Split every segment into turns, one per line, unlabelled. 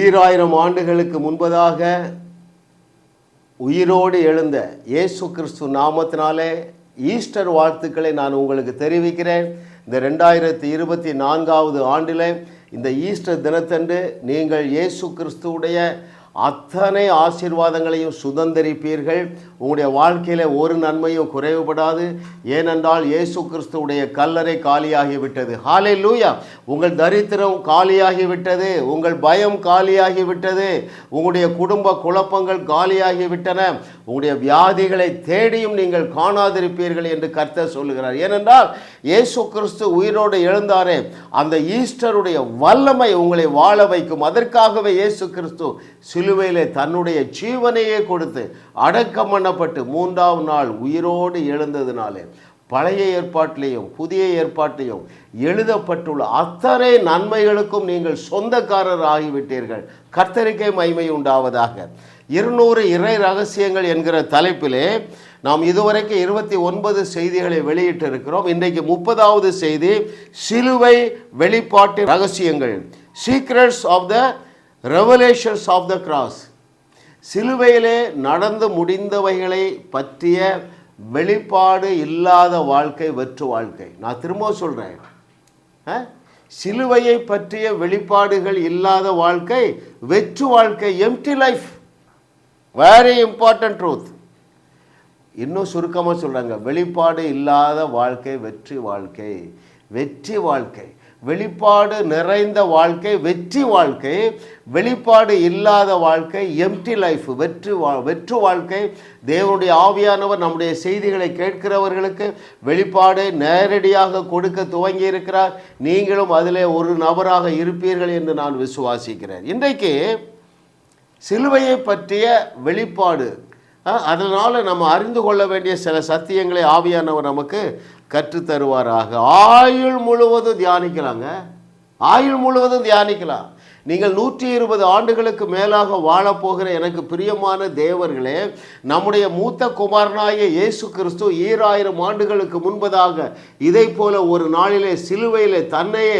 2000 ஆண்டுகளுக்கு முன்பதாக உயிரோடு எழுந்த இயேசு கிறிஸ்து நாமத்தினாலே ஈஸ்டர் வாழ்த்துக்களை நான் உங்களுக்கு தெரிவிக்கிறேன். இந்த 2024ஆவது ஆண்டில் இந்த ஈஸ்டர் தினத்தன்று நீங்கள் இயேசு கிறிஸ்துவுடைய அத்தனை ஆசீர்வாதங்களையும் சுதந்திரிப்பீர்கள். உங்களுடைய வாழ்க்கையில் ஒரு நன்மையும் குறைவுபடாது. ஏனென்றால் இயேசு கிறிஸ்துவுடைய கல்லறை காலியாகிவிட்டது. ஹல்லேலூயா. உங்கள் தரித்திரம் காலியாகிவிட்டது, உங்கள் பயம் காலியாகிவிட்டது, உங்களுடைய குடும்ப குழப்பங்கள் காலியாகிவிட்டன. உங்களுடைய வியாதிகளை தேடியும் நீங்கள் காணாதிருப்பீர்கள் என்று கர்த்தர் சொல்லுகிறார். ஏனென்றால் இயேசு கிறிஸ்து உயிரோடு எழுந்தாரே, அந்த ஈஸ்டருடைய வல்லமை உங்களை வாழ வைக்கும். அதற்காகவே இயேசு கிறிஸ்து சிலுவையிலே தன்னுடைய ஜீவனையே கொடுத்து அடக்கம் பண்ணப்பட்டு 3ஆம் நாள் உயிரோடு எழுந்ததினாலே பழைய ஏற்பாட்டிலையும் புதிய ஏற்பாட்டிலையும் எழுதப்பட்டுள்ள அத்தனை நன்மைகளுக்கும் நீங்கள் சொந்தக்காரர் ஆகிவிட்டீர்கள். கர்த்தருக்கே மகிமை உண்டாவதாக. 200 இறை ரகசியங்கள் என்கிற தலைப்பிலே நாம் இதுவரைக்கும் 29 செய்திகளை வெளியிட்டு இருக்கிறோம். இன்றைக்கு 30வது செய்தி, சிலுவை வெளிப்பாட்டு ரகசியங்கள், secrets of the revelations of the cross. சிலுவையிலே நடந்து முடிந்தவைகளை பற்றிய வெளிப்பாடு இல்லாத வாழ்க்கை வெற்று வாழ்க்கை. நான் திரும்ப சொல்கிறேன், சிலுவையை பற்றிய வெளிப்பாடுகள் இல்லாத வாழ்க்கை வெற்று வாழ்க்கை, empty life. Very important truth. இன்னும் சுருக்கமாக சொல்கிறாங்க, வெளிப்பாடு இல்லாத வாழ்க்கை வெற்றி வாழ்க்கை. வெற்றி வாழ்க்கை, வெளிப்பாடு நிறைந்த வாழ்க்கை வெற்றி வாழ்க்கை, வெளிப்பாடு இல்லாத வாழ்க்கை எம்டி லைஃப், வெற்று வாழ்க்கை. தேவனுடைய ஆவியானவர் நம்முடைய செய்திகளை கேட்கிறவர்களுக்கு வெளிப்பாடை நேரடியாக கொடுக்க துவங்கி இருக்கிறார். நீங்களும் அதிலே ஒரு நபராக இருப்பீர்கள் என்று நான் விசுவாசிக்கிறேன். இன்றைக்கு சிலுவையை பற்றிய வெளிப்பாடு, அதனால் நம்ம அறிந்து கொள்ள வேண்டிய சில சத்தியங்களை ஆவியானவர் நமக்கு கற்றுத்தருவாராக. ஆயுள் முழுவதும் தியானிக்கலாங்க, ஆயுள் முழுவதும் தியானிக்கலாம். நீங்கள் 120 ஆண்டுகளுக்கு மேலாக வாழப்போகிற எனக்கு பிரியமான தேவர்களே, நம்முடைய மூத்த குமாரனாகிய இயேசு கிறிஸ்து 2000 ஆண்டுகளுக்கு முன்பதாக இதை போல ஒரு நாளிலே சிலுவையிலே தன்னையே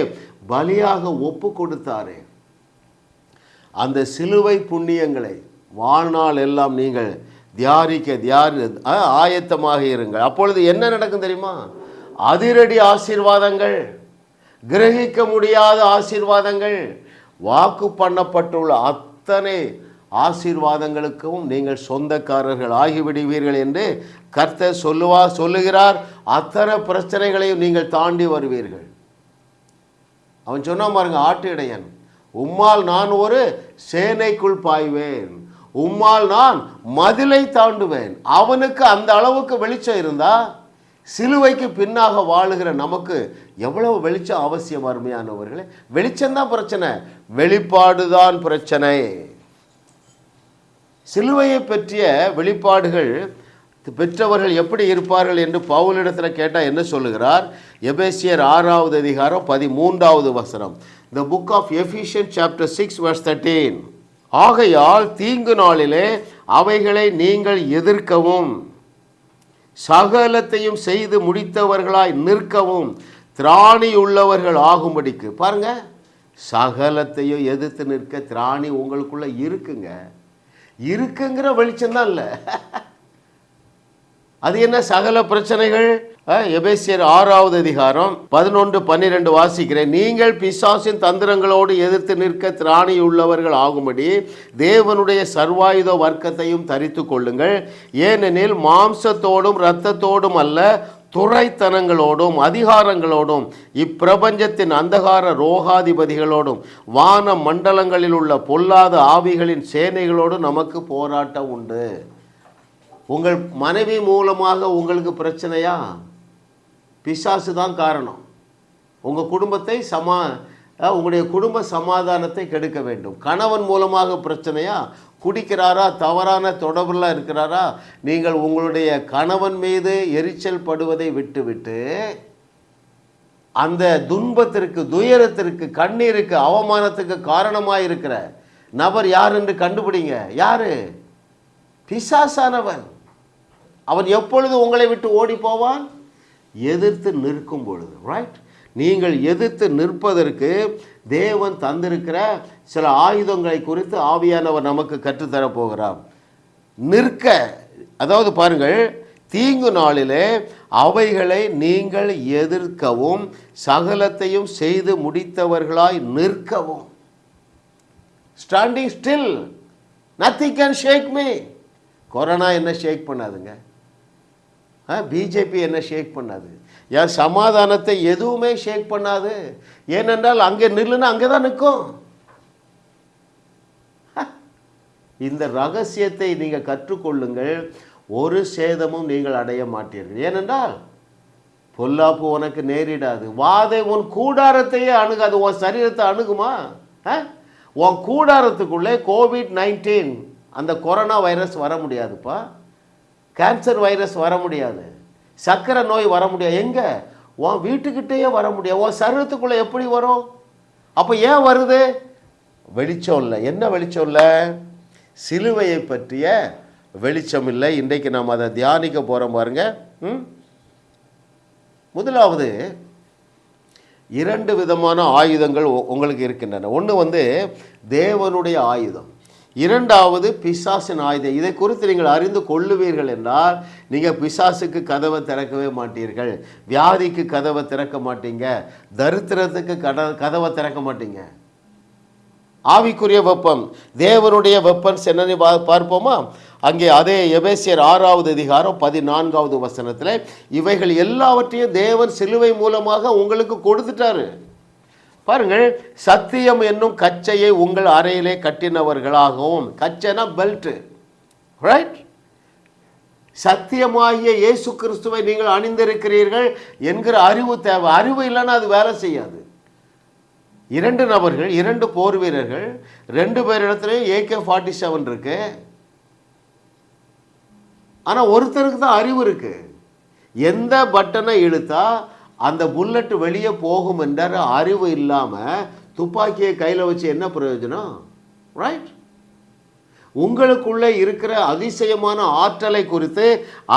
பலியாக ஒப்பு கொடுத்தாரே. அந்த சிலுவை புண்ணியங்களை வாழ்நாள் எல்லாம் நீங்கள் ஆயத்தமாக இருங்கள். அப்பொழுது என்ன நடக்கும் தெரியுமா? அதிரடி ஆசீர்வாதங்கள், கிரகிக்க முடியாத ஆசீர்வாதங்கள், வாக்கு பண்ணப்பட்டுள்ள அத்தனை ஆசீர்வாதங்களுக்கும் நீங்கள் சொந்தக்காரர்கள் ஆகிவிடுவீர்கள் என்று கர்த்தர் சொல்லுகிறார். அத்தனை பிரச்சனைகளையும் நீங்கள் தாண்டி வருவீர்கள். அவன் சொன்னா பாருங்க, ஆட்டு இடையன், உம்மால் நான் ஒரு சேனைக்குள் பாய்வேன், உம்மால் நான் மதிலை தாண்டுவேன். அவனுக்கு அந்த அளவுக்கு வெளிச்சம் இருந்தா சிலுவைக்கு பின்னாக வாழுகிற நமக்கு எவ்வளவு வெளிச்சம் அவசியம். அருமையானவர்களே, வெளிச்சம்தான் பிரச்சனை, வெளிப்பாடுதான் பிரச்சனை. சிலுவையை பற்றிய வெளிப்பாடுகள் பெற்றவர்கள் எப்படி இருப்பார்கள் என்று பவுலிடத்தில் கேட்டால் என்ன சொல்லுகிறார்? எபேசியர் 6வது அதிகாரம் 13வது வசனம். The book of Ephesians chapter 6 verse 13. ஆகையால் தீங்கு நாளிலே அவைகளை நீங்கள் எதிர்க்கவும் சகலத்தையும் செய்து முடித்தவர்களாய் நிற்கவும் திராணி உள்ளவர்கள் ஆகும்படிக்கு. பாருங்க, சகலத்தையும் எதிர்த்து நிற்க திராணி உங்களுக்குள்ள இருக்குங்கிற வெளிச்சம்தான் இல்லை. அது என்ன சகல பிரச்சனைகள்? எபேசியர் 6வது அதிகாரம் 11-12 வாசிக்கிறேன். நீங்கள் பிசாசின் தந்திரங்களோடு எதிர்த்து நிற்க திராணி உள்ளவர்கள் ஆகும்படி தேவனுடைய சர்வாயுத வர்க்கத்தையும் தரித்து கொள்ளுங்கள். ஏனெனில் மாம்சத்தோடும் இரத்தத்தோடும் அல்ல, துரைத்தனங்களோடும் அதிகாரங்களோடும் இப்பிரபஞ்சத்தின் அந்தகார ரோகாதிபதிகளோடும் வான மண்டலங்களில் உள்ள பொல்லாத ஆவிகளின் சேனைகளோடும் நமக்கு போராட்டம் உண்டு. உங்கள் மனைவி மூலமாக உங்களுக்கு பிரச்சனையா? பிசாசு தான் காரணம். உங்கள் குடும்பத்தை உங்களுடைய குடும்ப சமாதானத்தை கெடுக்க வேண்டும். கணவன் மூலமாக பிரச்சனையா? குடிக்கிறாரா, தவறான தொடர்பில் இருக்கிறாரா? நீங்கள் உங்களுடைய கணவன் மீது எரிச்சல் படுவதை விட்டுவிட்டு அந்த துன்பத்திற்கு, துயரத்திற்கு, கண்ணீருக்கு, அவமானத்துக்கு காரணமாக இருக்கிற நபர் யார் என்று கண்டுபிடிங்க. யாரு? பிசாசானவன். அவன் எப்பொழுது உங்களை விட்டு ஓடி போவான்? எதிர்த்து நிற்கும் பொழுது. ரைட்? நீங்கள் எதிர்த்து நிற்பதற்கு தேவன் தந்திருக்கிற சில ஆயுதங்களை குறித்து ஆவியானவர் நமக்கு கற்றுத்தரப் போகிறார். நிற்க, அதாவது பாருங்கள், தீங்கு நாளிலே அவைகளை நீங்கள் எதிர்க்கவும் சகலத்தையும் செய்து முடித்தவர்களாய் நிற்கவும். Standing still, nothing can shake me. Corona என்ன ஷேக் பண்ணாதுங்க, பிஜேபி என்ன ஷேக் பண்ணாது, என் சமாதானத்தை எதுவுமே ஷேக் பண்ணாது. ஏனென்றால் அங்கே நில்லுன்னா அங்கே தான் நிற்கும். இந்த ரகசியத்தை நீங்கள் கற்றுக்கொள்ளுங்கள். ஒரு சேதமும் நீங்கள் அடைய மாட்டீர்கள். ஏனென்றால் பொல்லாப்பு உனக்கு நேரிடாது, வாதை உன் கூடாரத்தையே அணுகாது. உன் சரீரத்தை அணுகுமா? உன் கூடாரத்துக்குள்ளே கோவிட்-19 அந்த கொரோனா வைரஸ் வர முடியாதுப்பா. கேன்சர் வைரஸ் வர முடியாது, சர்க்கரை நோய் வர முடியாது. எங்கே? உன் வீட்டுக்கிட்டேயே வர முடியாது. உன் சரீரத்துக்குள்ளே எப்படி வரும்? அப்போ ஏன் வருது? வெளிச்சம் இல்லை. என்ன வெளிச்சம் இல்லை? சிலுவையை பற்றிய வெளிச்சம் இல்லை. இன்றைக்கு நாம் அதை தியானிக்க போகிறோம் பாருங்க. முதலாவது, 2 விதமான ஆயுதங்கள் உங்களுக்கு இருக்கின்றன. ஒன்று தேவனுடைய ஆயுதம், இரண்டாவது பிசாசின் ஆயுதம். இதை குறித்து நீங்கள் அறிந்து கொள்ளுவீர்கள் என்றால் நீங்கள் பிசாசுக்கு கதவை திறக்கவே மாட்டீர்கள், வியாதிக்கு கதவை திறக்க மாட்டீங்க, தரித்திரத்துக்கு கதவை திறக்க மாட்டீங்க. ஆவிக்குரிய வெப்பன், தேவனுடைய வெப்பன்ஸ் என்னன்னு பார்ப்போமா? அங்கே அதே எபேசியர் 6வது அதிகாரம் 14வது வசனத்தில் இவைகள் எல்லாவற்றையும் தேவன் சிலுவை மூலமாக உங்களுக்கு கொடுத்துட்டாரு. பாருங்கள், சத்தியம் என்னும் கச்சையை உங்கள் அறையிலே கட்டினவர்களாகவும், கச்சைனா பெல்ட், ரைட்? சத்தியமாகிய இயேசு கிறிஸ்துவை நீங்கள் அணிந்திருக்கிறீர்கள் என்கிற அறிவு தேவை. அறிவு இல்லைன்னா அது வேலை செய்யாது. 2 நபர்கள், 2 போர் வீரர்கள், 2 பேரிடத்துலையும் AK-47 இருக்கு. ஆனால் ஒருத்தருக்கு தான் அறிவு இருக்கு. எந்த பட்டனை இழுத்தா அந்த புல்லட் வெளியே போகும் என்ற அறிவு இல்லாமல் துப்பாக்கியை கையில் வச்சு என்ன பிரயோஜனம்? ரைட்? உங்களுக்குள்ளே இருக்கிற அதிசயமான ஆற்றலை குறித்து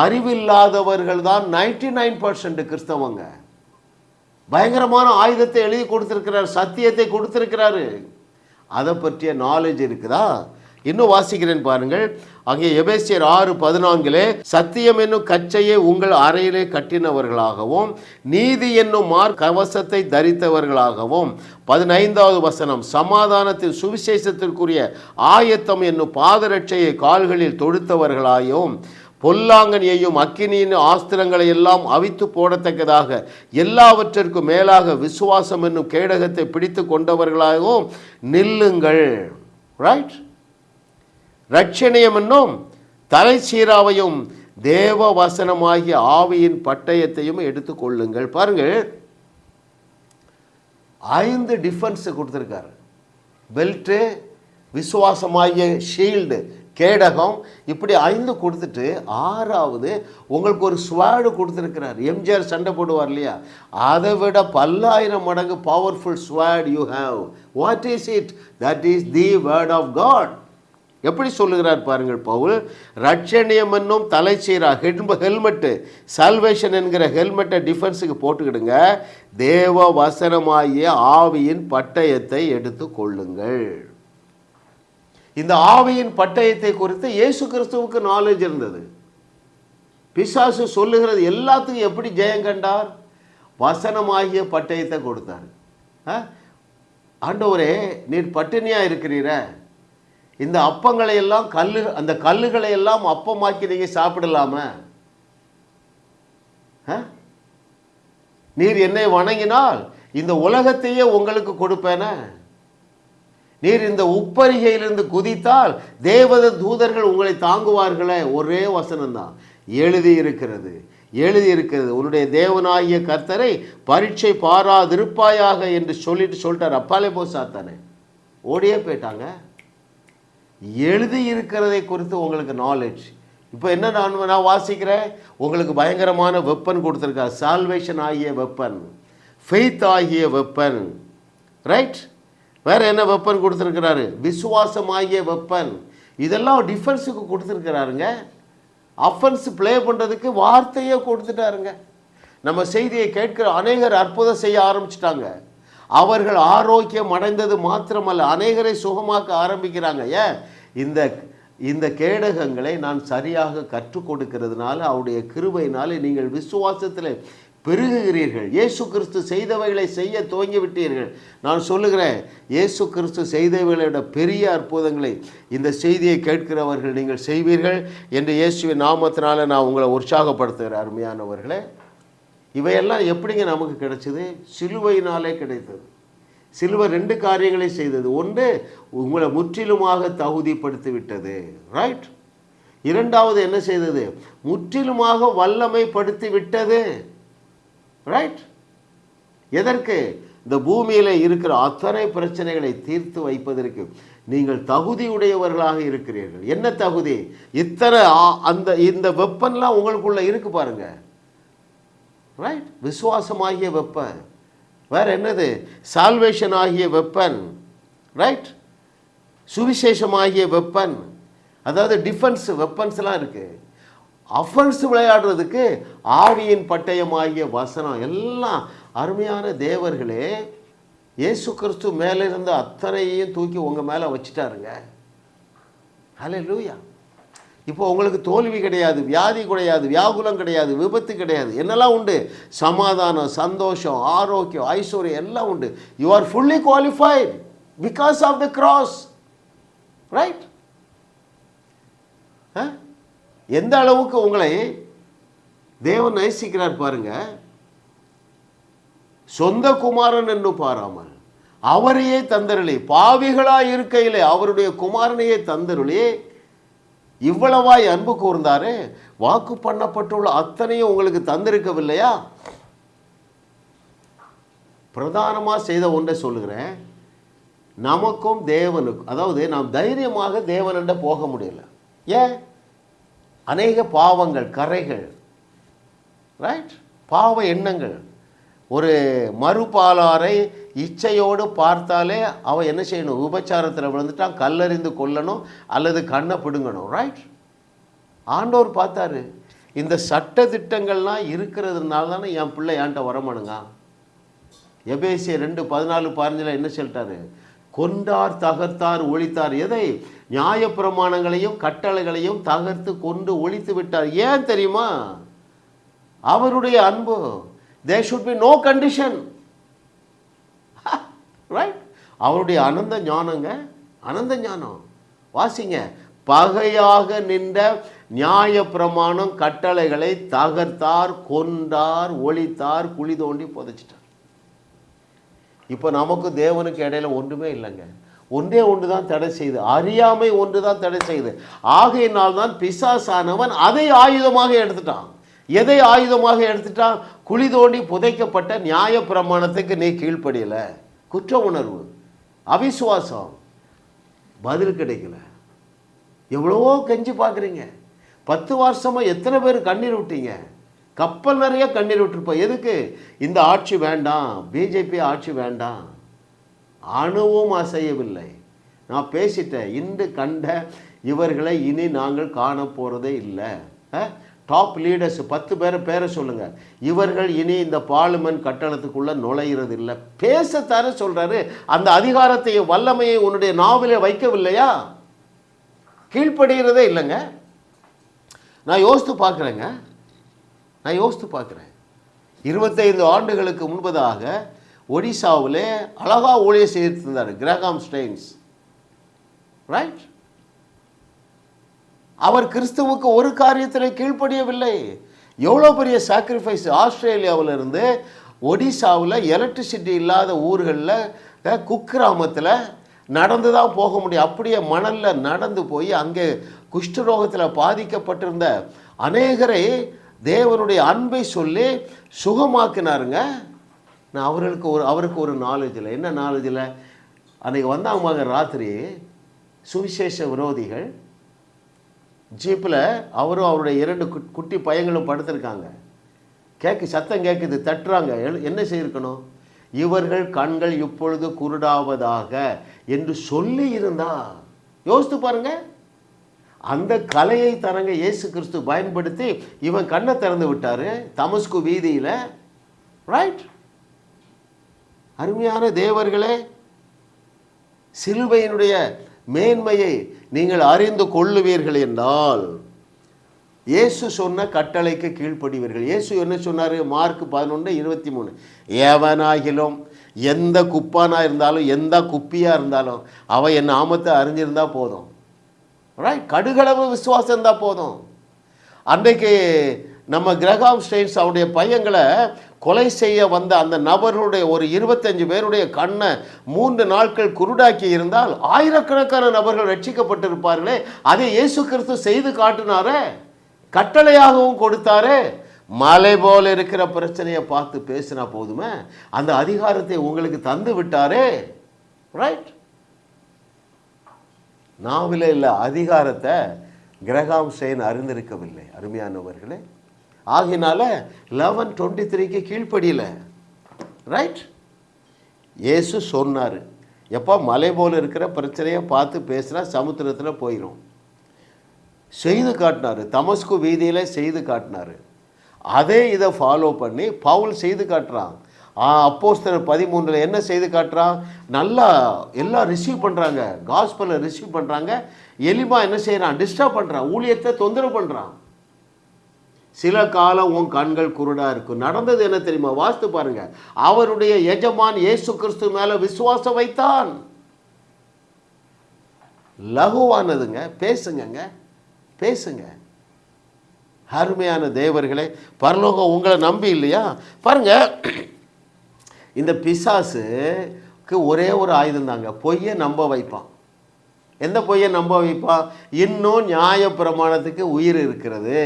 அறிவில்லாதவர்கள் தான் 99% கிறிஸ்தவங்க. பயங்கரமான ஆயுதத்தை எழுதி கொடுத்துருக்கிறார், சத்தியத்தை கொடுத்துருக்கிறாரு. அதை பற்றிய நாலேஜ் இருக்குதா? இன்னும் வாசிக்கிறேன் பாருங்கள். அங்கே எபேசியர் 6:14 சத்தியம் என்னும் கச்சையை உங்கள் அறையிலே கட்டினவர்களாகவும் நீதி என்னும் கவசத்தை தரித்தவர்களாகவும், 15வது வசனம், சமாதானத்தின் சுவிசேஷத்திற்குரிய ஆயத்தம் என்னும் பாதரட்சையை கால்களில் தொடுத்தவர்களாயும், பொல்லாங்கனியையும் அக்கினியின் ஆஸ்திரங்களை எல்லாம் அவித்து போடத்தக்கதாக எல்லாவற்றிற்கும் மேலாக விசுவாசம் என்னும் கேடகத்தை பிடித்து கொண்டவர்களாகவும் நில்லுங்கள். ரைட்? ரட்சணியம் என்னும் தலை சீராவையும் தேவ வசனமாகிய ஆவியின் பட்டயத்தையும் எடுத்துக்கொள்ளுங்கள். பாருங்கள், 5 டிஃபென்ஸ் கொடுத்துருக்காரு. பெல்ட்டு, விசுவாசமாகிய ஷீல்டு, கேடகம், இப்படி 5 கொடுத்துட்டு 6வது உங்களுக்கு ஒரு ஸ்வாடு கொடுத்துருக்கிறார். எம்ஜிஆர் சண்டை போடுவார் இல்லையா, அதை விட 10,000 மடங்கு powerful what you have. What is it? That is the word of God. எப்படி சொல்லுகிறார் பாருங்கள் பவுல். ரட்சணியம் என்னும் தலைச்சீரா, ஹெல்மெட்டு, சால்வேஷன் என்கிற ஹெல்மெட்டை டிஃபென்ஸுக்கு போட்டுக்கிடுங்க. தேவ வசனமாகிய ஆவியின் பட்டயத்தை எடுத்து கொள்ளுங்கள். இந்த ஆவியின் பட்டயத்தை குறித்து இயேசு கிறிஸ்துவுக்கு நாலேஜ் இருந்தது. பிசாசு சொல்லுகிறது எல்லாத்துக்கும் எப்படி ஜெயம் கண்டார்? வசனமாகிய பட்டயத்தை கொடுத்தார். ஆண்டவரே, நீர் பட்டினியாக இருக்கிறீர, இந்த அப்பங்களை எல்லாம் அந்த கல்லுகளை எல்லாம் அப்பமாக்கி நீங்கள் சாப்பிடலாமா? நீர் என்னை வணங்கினால் இந்த உலகத்தையே உங்களுக்கு கொடுப்பேன. நீர் இந்த உப்பரிகையிலிருந்து குதித்தால் தேவத தூதர்கள் உங்களை தாங்குவார்களே. ஒரே வசனம்தான், எழுதியிருக்கிறது, எழுதியிருக்கிறது. உன்னுடைய தேவனாகிய கர்த்தரை பரீட்சை பாராதிருப்பாயாக என்று சொல்லிட்டார். அப்பாலே போ சாத்தானே, ஓடியே போயிட்டாங்க. எழுதியிருக்கிறதை குறித்து உங்களுக்கு நாலேஜ். இப்போ என்ன நான் வாசிக்கிறேன், உங்களுக்கு பயங்கரமான வெப்பன் கொடுத்துருக்கார். சால்வேஷன் ஆகிய வெப்பன், ஃபெய்த் ஆகிய வெப்பன், ரைட்? வேறு என்ன வெப்பன் கொடுத்துருக்கிறாரு? விசுவாசம் ஆகிய வெப்பன். இதெல்லாம் டிஃபென்ஸுக்கு கொடுத்துருக்கிறாருங்க. அஃபென்ஸ் ப்ளே பண்ணுறதுக்கு வார்த்தையே கொடுத்துட்டாருங்க. நம்ம செய்தியை கேட்கிற அநேகர் அற்புதம் செய்ய ஆரம்பிச்சிட்டாங்க. அவர்கள் ஆரோக்கியம் அடைந்தது மாத்திரமல்ல, அநேகரை சுகமாக்க ஆரம்பிக்கிறாங்க. ஏன்? இந்த கேடகங்களை நான் சரியாக கற்றுக் கொடுக்கிறதுனால, அவருடைய கிருபையினாலே நீங்கள் விசுவாசத்தில் பெருகுகிறீர்கள். இயேசு கிறிஸ்து செய்தவைகளை செய்ய துவங்கி விட்டீர்கள். நான் சொல்லுகிறேன், இயேசு கிறிஸ்து செய்தவைகளோட பெரிய அற்புதங்களை இந்த செய்தியை கேட்கிறவர்கள் நீங்கள் செய்வீர்கள் என்று இயேசுவின் நாமத்தினால நான் உங்களை உற்சாகப்படுத்துகிறேன். அருமையானவர்களே, இவையெல்லாம் எப்படிங்க நமக்கு கிடைச்சது? சிலுவையினாலே கிடைத்தது. சிலுவை 2 காரியங்களை செய்தது. ஒன்று, உங்களை முற்றிலுமாக தகுதிப்படுத்தி விட்டது. ரைட். இரண்டாவது என்ன செய்தது? முற்றிலுமாக வல்லமைப்படுத்தி விட்டது. ரைட். எதற்கு? இந்த பூமியில் இருக்கிற அத்தனை பிரச்சனைகளை தீர்த்து வைப்பதற்கு நீங்கள் தகுதியுடையவர்களாக இருக்கிறீர்கள். என்ன தகுதி? இத்தனை இந்த வெப்பன்லாம் உங்களுக்குள்ள இருக்கு பாருங்க. ரைட். விசுவாசமாகிய வெப்பன். வேற என்னது? சால்வேஷன் ஆகிய வெப்பன். ரைட். சுவிசேஷமாகிய வெப்பன். அதாவது டிஃபென்ஸ் வெப்பன்ஸ்லாம் இருக்கு. அஃபென்ஸ் விளையாடுறதுக்கு ஆவியின் பட்டயமாகிய வசனம். எல்லாம் அருமையான தேவர்களே, இயேசு கிறிஸ்து மேலே இருந்த அத்தனையும் தூக்கி உங்கள் மேலே வச்சுட்டாருங்க. ஹல்லேலூயா. இப்போ உங்களுக்கு தோல்வி கிடையாது, வியாதி கிடையாது, வியாகுலம் கிடையாது, விபத்து கிடையாது. என்னெல்லாம் உண்டு? சமாதானம், சந்தோஷம், ஆரோக்கியம், ஐஸ்வர்யம் எல்லாம் உண்டு. You are fully qualified because of the cross. Right. எந்த அளவுக்கு உங்களை தேவன் நேசிக்கிறார் பாருங்க. சொந்த குமாரன் என்று பாராமல் அவரையே தந்தருளி, பாவிகளாய் இருக்கையிலே அவருடைய குமாரனையே தந்தருளி இவ்வளவாய் அன்பு கூர்ந்தாரு. வாக்கு பண்ணப்பட்டுள்ள அத்தனையும் உங்களுக்கு தந்திருக்கவில்லையா? பிரதானமாக செய்த ஒன்றை சொல்லுகிறேன். நமக்கும் தேவனுக்கும், அதாவது நாம் தைரியமாக தேவனிட போக முடியல. ஏன்? அநேக பாவங்கள், கரைகள். ரைட். பாவ எண்ணங்கள். ஒரு மறுபாலாரை இச்சையோடு பார்த்தாலே அவன் என்ன செய்யணும்? விபச்சாரத்தில் விழுந்துட்டான், கல்லறிந்து கொல்லணும் அல்லது கண்ணை பிடுங்கணும். ரைட். ஆண்டவர் பார்த்தாரு, இந்த சட்ட திட்டங்கள்லாம் இருக்கிறதுனால தானே என் பிள்ளை என்கிட்ட வரமானுங்க. எபேசியர் 2:14-15 என்ன சொல்லிட்டாரு? கொண்டார், தகர்த்தார், ஒழித்தார். எதை? நியாயப்பிரமாணங்களையும் கட்டளைகளையும் தகர்த்து கொண்டு ஒழித்து விட்டார். ஏன் தெரியுமா? அவருடைய அன்பு. There should be no condition. Right. அவருடைய அனந்த ஞானங்க, அனந்த ஞானம். வாசிங்க. பகையாக நின்ற நியாய பிரமாணம் கட்டளைகளை தகர்த்தார், கொண்டார், ஒழித்தார், குழி தோண்டி புதைச்சிட்டார். இப்போ நமக்கு தேவனுக்கு இடையில ஒன்றுமே இல்லைங்க. ஒன்றே ஒன்று தான் தடை செய்து, அறியாமை ஒன்று தான் தடை செய்து. ஆகையினால் தான் பிசாசானவன் அதை ஆயுதமாக எடுத்துட்டான். எதை ஆயுதமாக எடுத்துட்டான்? குழி தோண்டி புதைக்கப்பட்ட நியாய பிரமாணத்துக்கு நீ கீழ்ப்படியல, குற்ற உணர்வு, அவிசுவாசம், பதில் கிடைக்கல. எவ்வளவோ கெஞ்சி பார்க்குறீங்க. 10 வருஷமாக எத்தனை பேர் கண்ணீர் விட்டீங்க? கப்பல் நிறைய கண்ணீர் விட்டுருப்போம். எதுக்கு? இந்த ஆட்சி வேண்டாம், பிஜேபி ஆட்சி வேண்டாம். அணுவும் அசையவில்லை. நான் பேசிட்டேன். இன்று கண்ட இவர்களை இனி நாங்கள் காண போகிறதே இல்லை. டாப் லீடர்ஸ் 10 பேரை சொல்லுங்கள். இவர்கள் இனி இந்த பார்லிமெண்ட் கட்டணத்துக்குள்ளே நுழையிறது இல்லை. பேசத்தார சொல்கிறாரு. அந்த அதிகாரத்தையும் வல்லமையை உன்னுடைய நாவிலே வைக்கவில்லையா? கீழ்ப்படுகிறதே இல்லைங்க. நான் யோசித்து பார்க்குறேங்க. 25 ஆண்டுகளுக்கு முன்பதாக ஒடிசாவில் அழகா ஊழியர் செய்திருந்தார் கிரகாம் ஸ்டெயின்ஸ். ரைட். அவர் கிறிஸ்துவுக்கு ஒரு காரியத்தில் கீழ்ப்படியவில்லை. எவ்வளோ பெரிய சாக்ரிஃபைஸ். ஆஸ்திரேலியாவில் இருந்து ஒடிசாவில் எலக்ட்ரிசிட்டி இல்லாத ஊர்களில் குக்கிராமத்தில் நடந்து தான் போக முடியும். அப்படியே மணலில் நடந்து போய் அங்கே குஷ்டரோகத்தில் பாதிக்கப்பட்டிருந்த அநேகரை தேவனுடைய அன்பை சொல்லி சுகமாக்கினாருங்க. நான் அவருக்கு ஒரு நாலேஜ் இல்லை. என்ன நாலேஜ் இல்லை? அன்றைக்கி வந்தாங்க ராத்திரி சுவிசேஷ விரோதிகள் ஜீப்பில். அவரும் அவருடைய 2 குட்டி பையங்களும் படுத்திருக்காங்க. சத்தம் கேட்குது, தட்டுறாங்க. என்ன செய்திருக்கணும்? இவர்கள் கண்கள் இப்பொழுது குருடாவதாக என்று சொல்லி இருந்தா. யோசித்து பாருங்க. அந்த கலையை தரங்க இயேசு கிறிஸ்து பயன்படுத்தி இவன் கண்ணை திறந்து விட்டார் தமஸ்கு வீதியில். ரைட்? அருமையான தேவர்களே, சிலுவையினுடைய மேன்மையை நீங்கள் அறிந்து கொள்ளுவீர்கள் என்றால் இயேசு சொன்ன கட்டளைக்கு கீழ்ப்படிவீர்கள். இயேசு என்ன சொன்னார்? மார்க் 11:23, எவனாகிலும் எந்த குப்பானா இருந்தாலும் எந்த குப்பியாக இருந்தாலும் அவன் என் நாமத்தை அறிஞ்சிருந்தால் போதும். ரைட்? கடுகளவு விசுவாசம் இருந்தால் போதும். அன்றைக்கு நம்ம கிரகாம் ஸ்டெயின்ஸ் அவருடைய பையங்களை கொலை செய்ய வந்த அந்த நபர்களுடைய ஒரு 25 பேருடைய கண்ணை 3 நாட்கள் குருடாக்கி இருந்தால் ஆயிரக்கணக்கான நபர்கள் ரட்சிக்கப்பட்டிருப்பார்களே. அதை இயேசு கிறிஸ்து செய்து காட்டினாரே, கட்டளையாகவும் கொடுத்தாரே. மலை போல இருக்கிற பிரச்சனையை பார்த்து பேசினா போதுமே, அந்த அதிகாரத்தை உங்களுக்கு தந்து விட்டாரே. ரைட்? நாவில் இல்லை அதிகாரத்தை கிரகாம் ஸ்டெயின் அறிந்திருக்கவில்லை. அருமையானவர்களே, ஆகினால 11:23 கீழ்ப்படியில. ரைட்? இயேசு சொன்னார், எப்போ மலை போல் இருக்கிற பிரச்சனையை பார்த்து பேசினா சமுத்திரத்தில் போயிடும். செய்து காட்டினார், தமஸ்கு வீதியில் செய்து காட்டினார். அதே இதை ஃபாலோ பண்ணி பவுல் செய்து காட்டுறான். அப்போஸ்தலர் 13 என்ன செய்து காட்டுறான்? நல்லா எல்லாம் ரிசீவ் பண்ணுறாங்க, காஸ்பலை ரிசீவ் பண்ணுறாங்க. எலிமா என்ன செய்கிறான்? டிஸ்டர்ப் பண்ணுறான், ஊழியத்தை தொந்தரவு பண்ணுறான். சில காலம் உன் கண்கள் குருடாக இருக்கும். நடந்தது என்ன தெரியுமா? வாஸ்து பாருங்க. அவருடைய எஜமான் இயேசு கிறிஸ்து மேலே விசுவாசம் வைத்தான். லகுவானதுங்க. பேசுங்க, பேசுங்க. அருமையான தேவர்களே, பரலோகம் உங்களை நம்பி இல்லையா? பாருங்க, இந்த பிசாசுக்கு ஒரே ஒரு ஆயுதம் தாங்க, பொய்யை நம்ப வைப்பான். எந்த பொய்யை நம்ப வைப்பான்? இன்னும் நியாய பிரமாணத்துக்கு உயிர் இருக்கிறது,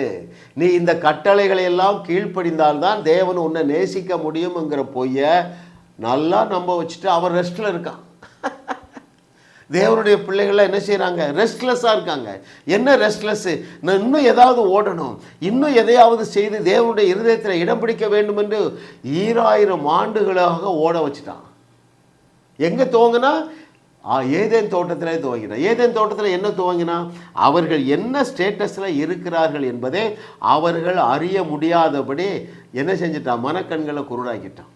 நீ இந்த கட்டளைகளை எல்லாம் கீழ்ப்படிந்தால்தான் தேவன் உன்னை நேசிக்க முடியும்ங்கிற பொய்யை நல்லா நம்ப வச்சுட்டு அவன் ரெஸ்ட்டில் இருக்கான். தேவனுடைய பிள்ளைகள்லாம் என்ன செய்கிறாங்க? ரெஸ்ட்லெஸ்ஸாக இருக்காங்க. என்ன ரெஸ்ட்லெஸ்ஸு? நான் இன்னும் ஏதாவது ஓடணும், இன்னும் எதையாவது செய்து தேவனுடைய இருதயத்தில் இடம் பிடிக்க வேண்டும் என்று 2000 ஆண்டுகளாக ஓட வச்சுட்டான். எங்கே துவங்கினா? ஏதேன் தோட்டத்திலே துவங்கினா. ஏதேன் தோட்டத்தில் என்ன துவங்கினா? அவர்கள் என்ன ஸ்டேட்டஸில் இருக்கிறார்கள் என்பதை அவர்கள் அறிய முடியாதபடி என்ன செஞ்சிட்டான்? மனக்கண்களை குருடாக்கிட்டான்.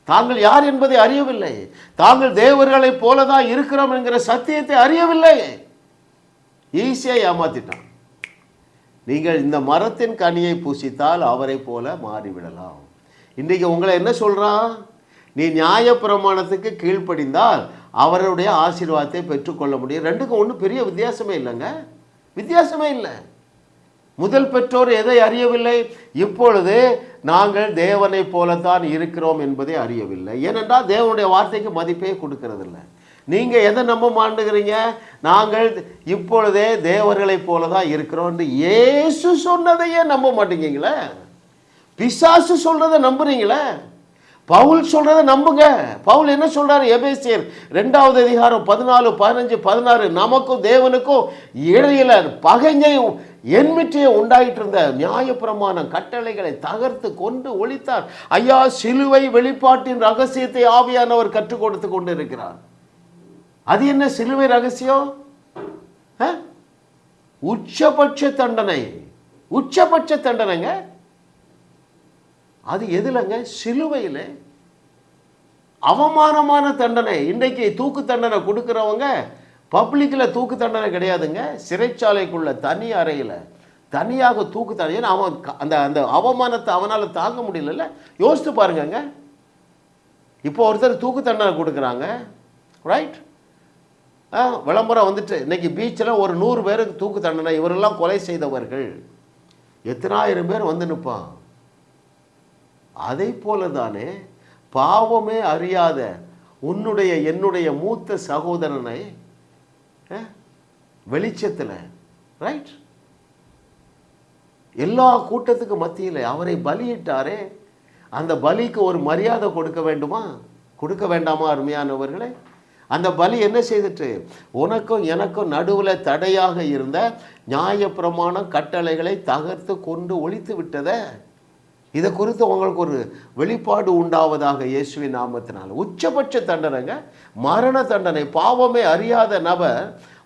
தாங்கள் யார் என்பதை அறியவில்லை, தாங்கள் தேவர்களைப் போல தான் இருக்கிறோம் என்கிற சத்தியத்தை அறியவில்லை. ஈஸியாக ஏமாத்திட்டான். நீங்கள் இந்த மரத்தின் கனியை பூசித்தால் அவரை போல மாறிவிடலாம். இன்றைக்கு உங்களை என்ன சொல்கிறான்? நீ நியாய பிரமாணத்துக்கு கீழ்ப்படிந்தால் அவருடைய ஆசீர்வாதத்தை பெற்றுக்கொள்ள முடியும். ரெண்டுக்கும் ஒன்றும் பெரிய வித்தியாசமே இல்லைங்க, வித்தியாசமே இல்லை. முதல் பெற்றோர் எதை அறியவில்லை? இப்பொழுது நாங்கள் தேவனை போலத்தான் இருக்கிறோம் என்பதை அறியவில்லை. ஏனென்றால் தேவனுடைய வார்த்தைக்கு மதிப்பே கொடுக்கறதில்லை. நீங்கள் எதை நம்ப மாட்டேங்கிறீங்க? நாங்கள் இப்பொழுதே தேவர்களை போல தான் இருக்கிறோம். இயேசு சொன்னதையே நம்ப மாட்டேங்கிறீங்களே, பிசாசு சொல்றதை நம்புறீங்களே. பவுல் சொல்றதை நம்புங்க. பவுல் என்ன சொல்றாரு? எபேசியர் 2வது அதிகாரம் 14, 15, 16, நமக்கும் தேவனுக்கும் இடையில பகைஞையும் என்மிட்டியை உண்டாயிட்டு இருந்த நியாயப்பிரமாண கட்டளைகளை தகர்த்து கொண்டு ஒழித்தார். ஐயா, சிலுவை வெளிப்பாட்டின் ரகசியத்தை ஆவியானவர் கற்றுக் கொடுத்து கொண்டு இருக்கிறார். அது என்ன சிலுவை ரகசியம்? உச்சபட்ச தண்டனை. உச்சபட்ச தண்டனைங்க. அது எதுலங்க? சிலுவையில். அவமானமான தண்டனை. இன்றைக்கு தூக்கு தண்டனை கொடுக்குறவங்க பப்ளிக்கில் தூக்கு தண்டனை கிடையாதுங்க, சிறைச்சாலைக்குள்ள தனி அறையில் தனியாக தூக்கு தண்டனை. ஏன்னா அவன் அந்த அந்த அவமானத்தை அவனால் தாங்க முடியல. யோசித்து பாருங்கங்க. இப்போ ஒருத்தர் தூக்கு தண்டனை கொடுக்குறாங்க. ரைட்? விளம்பரம் வந்துட்டு இன்னைக்கு பீச்சில் ஒரு 100 பேருக்கு தூக்கு தண்டனை. இவரெல்லாம் கொலை செய்தவர்கள். எத்தனாயிரம் பேர் வந்து நிற்பான். அதை போல தானே பாவமே அறியாத உன்னுடைய என்னுடைய மூத்த சகோதரனை வெளிச்சத்தில், ரைட், எல்லா கூட்டத்துக்கு மத்தியில் அவரை பலியிட்டாரே, அந்த பலிக்கு ஒரு மரியாதை கொடுக்க வேண்டுமா? கொடுக்க வேண்டாமா? அருமையானவர்களே, அந்த பலி என்ன செய்துட்டு? உனக்கும் எனக்கும் நடுவில் தடையாக இருந்த நியாயப்பிரமாண கட்டளைகளை தகர்த்து கொண்டு ஒழித்து விட்டத. இதை குறித்து உங்களுக்கு ஒரு வெளிப்பாடு உண்டாவதாக இயேசுவின் நாமத்தினால். உச்சபட்ச தண்டனைங்க, மரண தண்டனை. பாவமே அறியாத நபர்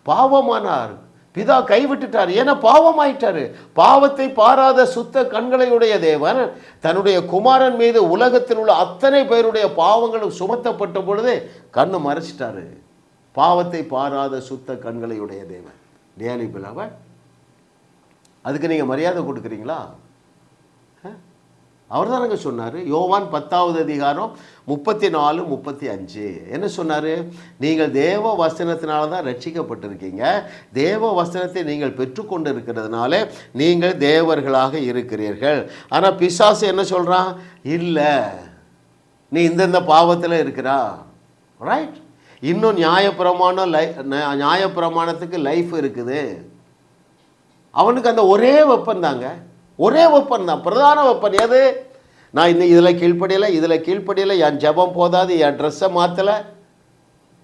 பாவமானார், பிதா கைவிட்டுட்டார். ஏன்னா பாவம் ஆயிட்டாரு. பாவத்தை பாராத சுத்த கண்களையுடைய தேவன் தன்னுடைய குமாரன் மீது உலகத்தில் உள்ள அத்தனை பேருடைய பாவங்களும் சுமத்தப்பட்ட பொழுது கண்ணு மறைச்சிட்டாரு. பாவத்தை பாராத சுத்த கண்களையுடைய தேவன். டேலி பிலவட், அதுக்கு நீங்கள் மரியாதை கொடுக்குறீங்களா? அவர் தானங்க சொன்னார். யோவான் 10வது அதிகாரம் 34, 35 என்ன சொன்னார்? நீங்கள் தேவ வசனத்தினால தான் ரட்சிக்கப்பட்டிருக்கீங்க. தேவ வசனத்தை நீங்கள் பெற்றுக்கொண்டு இருக்கிறதுனால நீங்கள் தேவர்களாக இருக்கிறீர்கள். ஆனால் பிசாசு என்ன சொல்கிறான்? இல்லை, நீ இந்தந்த பாவத்தில் இருக்கிறா. ரைட்? இன்னும் நியாயப்பிரமாணத்துக்கு லைஃப் இருக்குது. அவனுக்கு அந்த ஒரே வெப்பன் தாங்க, ஒரே வெப்பன் தான், பிரதான வெப்பன். எது? நான் இன்னும் இதில் கீழ்ப்படியலை, என் ஜபம் போதாது, என் ட்ரெஸ்ஸை மாற்றலை,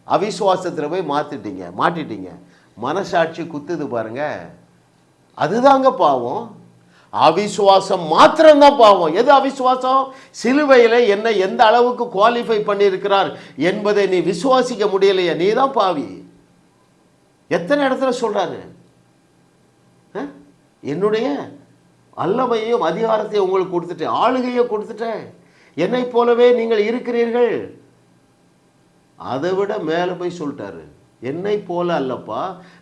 அவிசுவாசத்தில் போய் மாட்டிட்டீங்க. மனசாட்சி குத்துது பாருங்க, அதுதாங்க பாவம். அவிசுவாசம் மாத்திரம்தான் பாவம். எது அவிசுவாசம்? சிலுவையில் என்னை எந்த அளவுக்கு குவாலிஃபை பண்ணியிருக்கிறார் என்பதை நீ விசுவாசிக்க முடியலையே, நீ தான் பாவி. எத்தனை இடத்துல சொல்கிறாரு? என்னுடைய அல்லமையும் அதிகாரத்தையும் உங்களுக்கு கொடுத்துட்டேன், ஆளுகையை கொடுத்துட்டேன், என்னை போலவே நீங்கள் இருக்கிறீர்கள். அதை விட மேலே போய் சொல்லிட்டாரு, என்னை போல அல்லப்பா,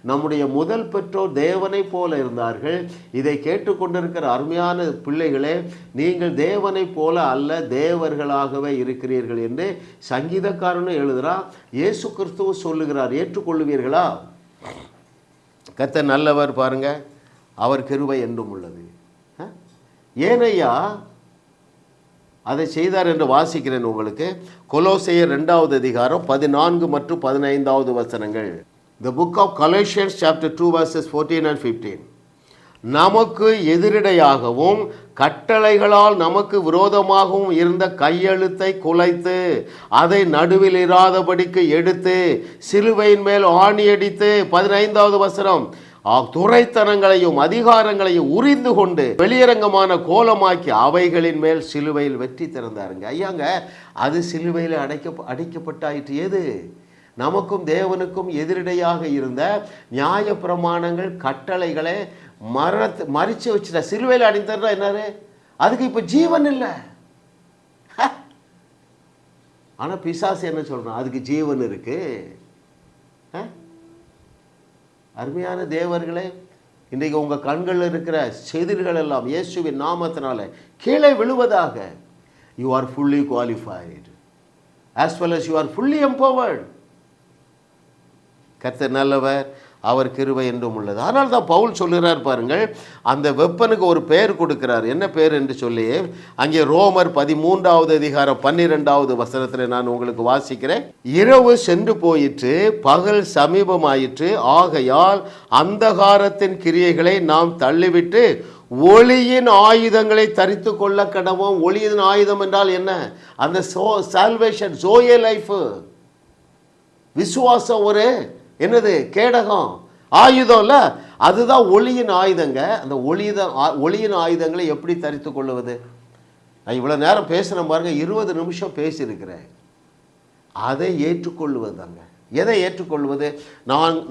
நம்முடைய முதல் பெற்றோர் தேவனை போல இருந்தார்கள். இதை கேட்டுக்கொண்டிருக்கிற அருமையான பிள்ளைகளே, நீங்கள் தேவனை போல அல்ல, தேவர்களாகவே இருக்கிறீர்கள் என்று சங்கீதக்காரனும் எழுதுகிறார், இயேசு கிறிஸ்துவும் சொல்லுகிறார். ஏற்றுக்கொள்ளுவீர்களா? கர்த்தர் நல்லவர் பாருங்க, அவர் கிருபை என்றும் உள்ளது. ஏனையா அதை செய்தார் என்று வாசிக்கிறேன் உங்களுக்கு. கொலோசையர் 2வது அதிகாரம் 14 மற்றும் 15வது வசனங்கள். The book of Colossians chapter 2 verses 14 and 15. நமக்கு எதிரிடையாகவும் கட்டளைகளால் நமக்கு விரோதமாகவும் இருந்த கையெழுத்தை குலைத்து அதை நடுவில் இராதபடிக்கு எடுத்து சிலுவையின் மேல் ஆணியடித்து 15வது வசனம், துரைத்தனங்களையும் அதிகாரங்களையும் உரிந்து கொண்டு வெளியரங்கமான கோலமாக்கி அவைகளின் மேல் சிலுவையில் வெற்றி திறந்தாருங்க. ஐயாங்க, அது சிலுவையில் அடைக்கப்பட்டாயிற்று. எது? நமக்கும் தேவனுக்கும் எதிரிடையாக இருந்த நியாய பிரமாணங்கள், கட்டளைகளை மறிச்சு வச்சுட்ட. சிலுவையில் அடைந்தா என்னாரு? அதுக்கு இப்போ ஜீவன் இல்லை. ஆனால் பிசாசு என்ன சொல்றான்? அதுக்கு ஜீவன் இருக்கு. அருமையான தேவர்களே, இன்றைக்கு உங்கள் கண்களில் இருக்கிற செதிர்கள் எல்லாம் இயேசுவின் நாமத்தினால கீழே விழுவதாக. You are fully qualified as well as you are fully empowered. கர்த்தர் நல்லவர், அவர் கிருபை என்றும் உள்ளது. ஆனால் தான் பவுல் சொல்லுகிறார் பாருங்கள், அந்த வெப்பனுக்கு ஒரு பெயர் கொடுக்கிறார். என்ன பெயர் என்று சொல்லி அங்கே ரோமர் 13வது அதிகாரம் 12வது வசனத்தில் நான் உங்களுக்கு வாசிக்கிறேன். இரவு சென்று போயிற்று, பகல் சமீபமாயிற்று, ஆகையால் அந்தகாரத்தின் கிரியைகளை நாம் தள்ளிவிட்டு ஒளியின் ஆயுதங்களை தரித்து கொள்ள கடவோம். ஒளியின் ஆயுதம் என்றால் என்ன? அந்த சால்வேஷன், ஜோயே லைஃப், விசுவாசம் ஒரு என்னது? கேடகம், ஆயுதம் இல்லை, அதுதான் ஒளியின் ஆயுதங்க. அந்த ஒளியின் ஆயுதங்களை எப்படி தரித்து கொள்ளுவது? நான் இவ்வளோ நேரம் பேசுகிறேன் பாருங்க, 20 நிமிஷம் பேசியிருக்கிறேன். அதை ஏற்றுக்கொள்ளுவது தாங்க. எதை ஏற்றுக்கொள்வது?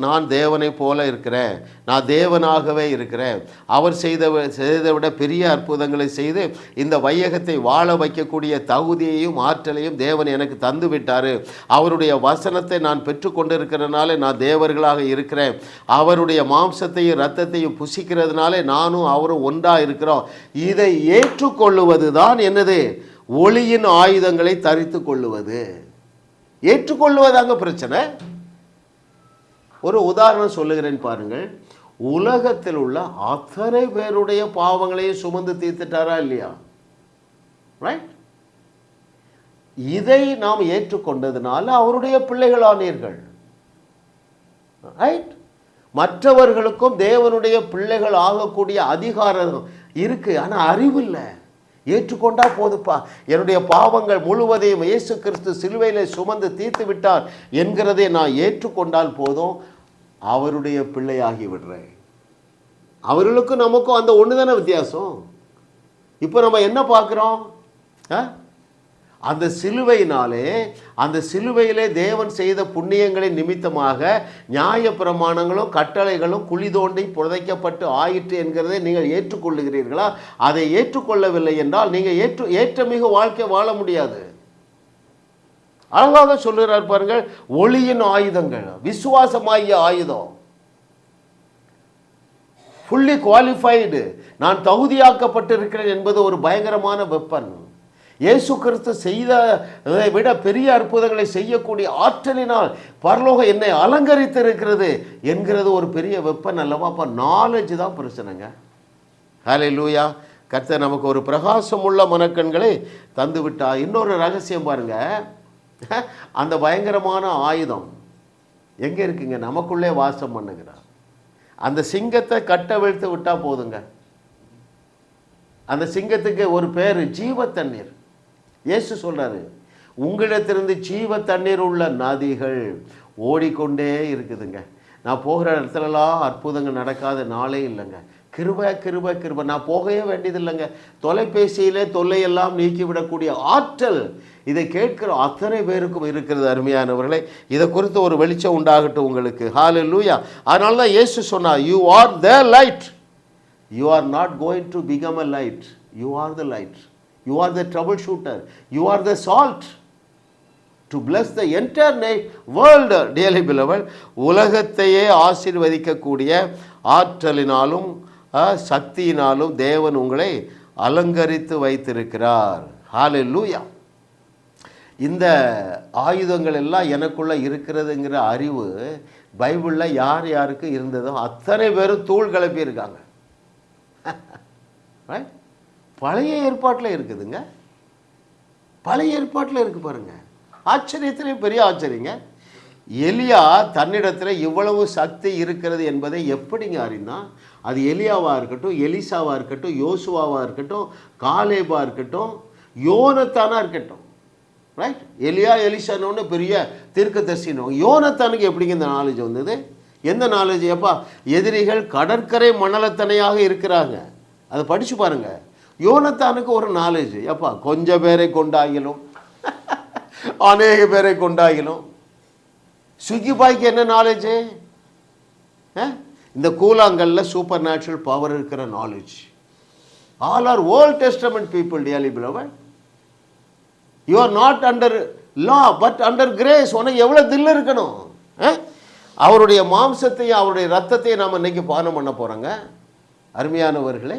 நான் தேவனை போல இருக்கிறேன், நான் தேவனாகவே இருக்கிறேன், அவர் செய்ததை விட பெரிய அற்புதங்களை செய்து இந்த வையகத்தை வாழ வைக்கக்கூடிய தகுதியையும் ஆற்றலையும் தேவன் எனக்கு தந்து விட்டார். அவருடைய வசனத்தை நான் பெற்றுக்கொண்டிருக்கிறதுனால நான் தேவர்களாக இருக்கிறேன். அவருடைய மாம்சத்தையும் இரத்தத்தையும் புசிக்கிறதுனால நானும் அவரும் ஒன்றாக இருக்கிறோம். இதை ஏற்றுக்கொள்ளுவது தான் என்னது? ஒளியின் ஆயுதங்களை தரித்து கொள்ளுவது. ஏற்றுக்கொள்வதாங்க பிரச்சனை. ஒரு உதாரணம் சொல்லுகிறேன் பாருங்கள். உலகத்தில் உள்ள அத்தனை பேருடைய பாவங்களையும் சுமந்து தீர்த்துட்டாரா இல்லையா? ரைட்? இதை நாம் ஏற்றுக்கொண்டதுனால அவருடைய பிள்ளைகளானீர்கள். ரைட்? மற்றவர்களுக்கும் தேவனுடைய பிள்ளைகள் ஆகக்கூடிய அதிகாரம் இருக்கு, ஆனால் அறிவு இல்லை. ஏற்றுக்கொண்டா போதுப்பா, என்னுடைய பாவங்கள் முழுவதையும் இயேசு கிறிஸ்து சிலுவையிலே சுமந்து தீர்த்து விட்டார் என்கிறதை நான் ஏற்றுக்கொண்டால் போதும், அவருடைய பிள்ளையாகி விடுறேன். அவர்களுக்கும் நமக்கும் அந்த ஒன்று தானே வித்தியாசம். இப்போ நம்ம என்ன பார்க்குறோம்? அந்த சிலுவையினாலே, அந்த சிலுவையிலே தேவன் செய்த புண்ணியங்களின் நிமித்தமாக நியாய பிரமாணங்களும் கட்டளைகளும் குழி தோண்டி புதைக்கப்பட்டு ஆயிற்று என்கிறதை நீங்கள் ஏற்றுக்கொள்ளுகிறீர்களா? அதை ஏற்றுக்கொள்ளவில்லை என்றால் நீங்கள் ஏற்றமிகு வாழ்க்கை வாழ முடியாது. அழகாக சொல்லுகிறார் பாருங்கள், ஒளியின் ஆயுதங்கள், விசுவாசமாகிய ஆயுதம். ஃபுல்லி குவாலிஃபைடு, நான் தகுதியாக்கப்பட்டிருக்கிறேன் என்பது ஒரு பயங்கரமான வெப்பன். இயேசு கிறிஸ்து செய்ததை விட பெரிய அற்புதங்களை செய்யக்கூடிய ஆற்றலினால் பரலோகம் என்னை அலங்கரித்து இருக்கிறது என்கிறது ஒரு பெரிய வெப்பன் அல்லவா? அப்போ நாலேஜ் தான் பிரச்சனைங்க. ஹல்லேலூயா. கர்த்தர் நமக்கு ஒரு பிரகாசமுள்ள மனக்கண்களை தந்து விட்டா. இன்னொரு ரகசியம் பாருங்க, அந்த பயங்கரமான ஆயுதம் எங்கே இருக்குங்க? நமக்குள்ளே வாசம் பண்ணுகிறார். அந்த சிங்கத்தை கட்டவிழ்த்து விட்டால் போதுங்க. அந்த சிங்கத்துக்கு ஒரு பேர் ஜீவ தண்ணீர். இயேசு சொல்றாரு, உங்களிடத்திலிருந்து ஜீவ தண்ணீர் உள்ள நதிகள் ஓடிக்கொண்டே இருக்குதுங்க. நான் போகிற இடத்துலலாம் அற்புதங்கள் நடக்காத நாளே இல்லைங்க. கிருபை கிருபை கிருபை. நான் போகவே வேண்டியது இல்லைங்க. தொலைபேசியிலே தொல்லையெல்லாம் நீக்கிவிடக்கூடிய ஆற்றல் இதை கேட்கிற அத்தனை பேருக்கும் இருக்கிறது. அருமையானவர்களே, இதை குறித்து ஒரு வெளிச்சம் உண்டாகட்டும் உங்களுக்கு. ஹல்லேலூயா. அதனால தான் இயேசு சொன்னார், you are the light, you are not going to become a light, you are the light, you are the trouble shooter, you are the salt to bless the entire world. dearly beloved, உலகத்தையே ஆசீர்வதிக்கக்கூடிய ஆற்றலினாலும் சக்தியினாலும் தேவன் உங்களை அலங்கரித்து வைத்திருக்கிறார். ஹல்லேலூயா. இந்த ஆயுதங்கள் எல்லாம் எனக்குள்ளே இருக்கிறதுங்கிற அறிவு பைபிளில் யார் யாருக்கு இருந்ததோ அத்தனை பேரும் தூள் கிளப்பி இருக்காங்க. பழைய ஏற்பாட்டில் இருக்குதுங்க. பழைய ஏற்பாட்டில் இருக்கு பாருங்க. ஆச்சரியத்திலே பெரிய ஆச்சரியங்க. எலியா தன்னிடத்தில் இவ்வளவு சக்தி இருக்கிறது என்பதை எப்படிங்க அறிந்தான்? அது எலியாவாக இருக்கட்டும், எலிசாவாக இருக்கட்டும், யோசுவாவாக இருக்கட்டும், காலேபாக இருக்கட்டும், யோனத்தானாக இருக்கட்டும். ரைட்? எலியா எலிசானோன்னு பெரிய தீர்க்கதரிசினோ, யோனத்தானுக்கு எப்படிங்க இந்த நாலேஜ் வந்தது? எந்த நாலேஜ்? எப்பா, எதிரிகள் கடற்கரை மணலத்தனையாக இருக்கிறாங்க, அதை படித்து பாருங்க. யோனத்தானுக்கு ஒரு நாலேஜ், எப்பா கொஞ்சம் பேரை கொண்டாகிலும் அநேக பேரை கொண்டாகிலும். ஸ்விக்கி பாய்க்கு என்ன நாலேஜ்? இந்த கூழாங்கல்ல சூப்பர் நேச்சுரல் பவர் இருக்கிற knowledge. All are Old Testament people. dearly beloved, you are not under law but under grace. உனக்கு எவ்வளோ தில் இருக்கணும்? அவருடைய மாம்சத்தையும் அவருடைய ரத்தத்தையும் நாம் இன்னைக்கு பானம் பண்ண போகிறோங்க. அருமையானவர்களே,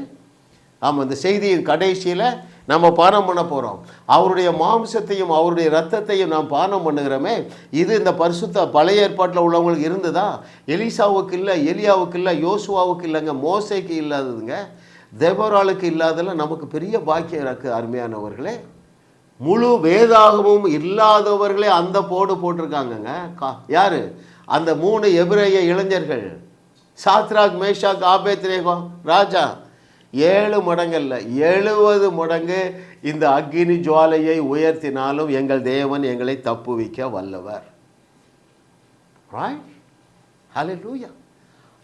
ஆமாம், இந்த செய்தியின் கடைசியில் நம்ம பானம் பண்ண போகிறோம். அவருடைய மாம்சத்தையும் அவருடைய ரத்தத்தையும் நாம் பானம் பண்ணுகிறோமே. இது இந்த பரிசுத்த பழைய ஏற்பாட்டில் உள்ளவங்களுக்கு இருந்ததா? எலிசாவுக்கு இல்லை, எலியாவுக்கு இல்லை, யோசுவாவுக்கு இல்லைங்க, மோசேக்கு இல்லாததுங்க, தெபோராளுக்கு இல்லாதெல்லாம் நமக்கு பெரிய பாக்கியம் இருக்குது. அருமையானவர்களே, முழு வேதாகமும் இல்லாதவர்களே அந்த போடு போட்டிருக்காங்கங்க. யார்? அந்த 3 எபிரேய இளைஞர்கள், சாத்ராக், மேஷாக், ஆபேத்நேகோ. ராஜா 7 மடங்கல்ல 70 மடங்கு இந்த அக்கினி ஜுவாலையை உயர்த்தினாலும் எங்கள் தேவன் எங்களை தப்புவிக்க வல்லவர். ஹல்லேலூயா.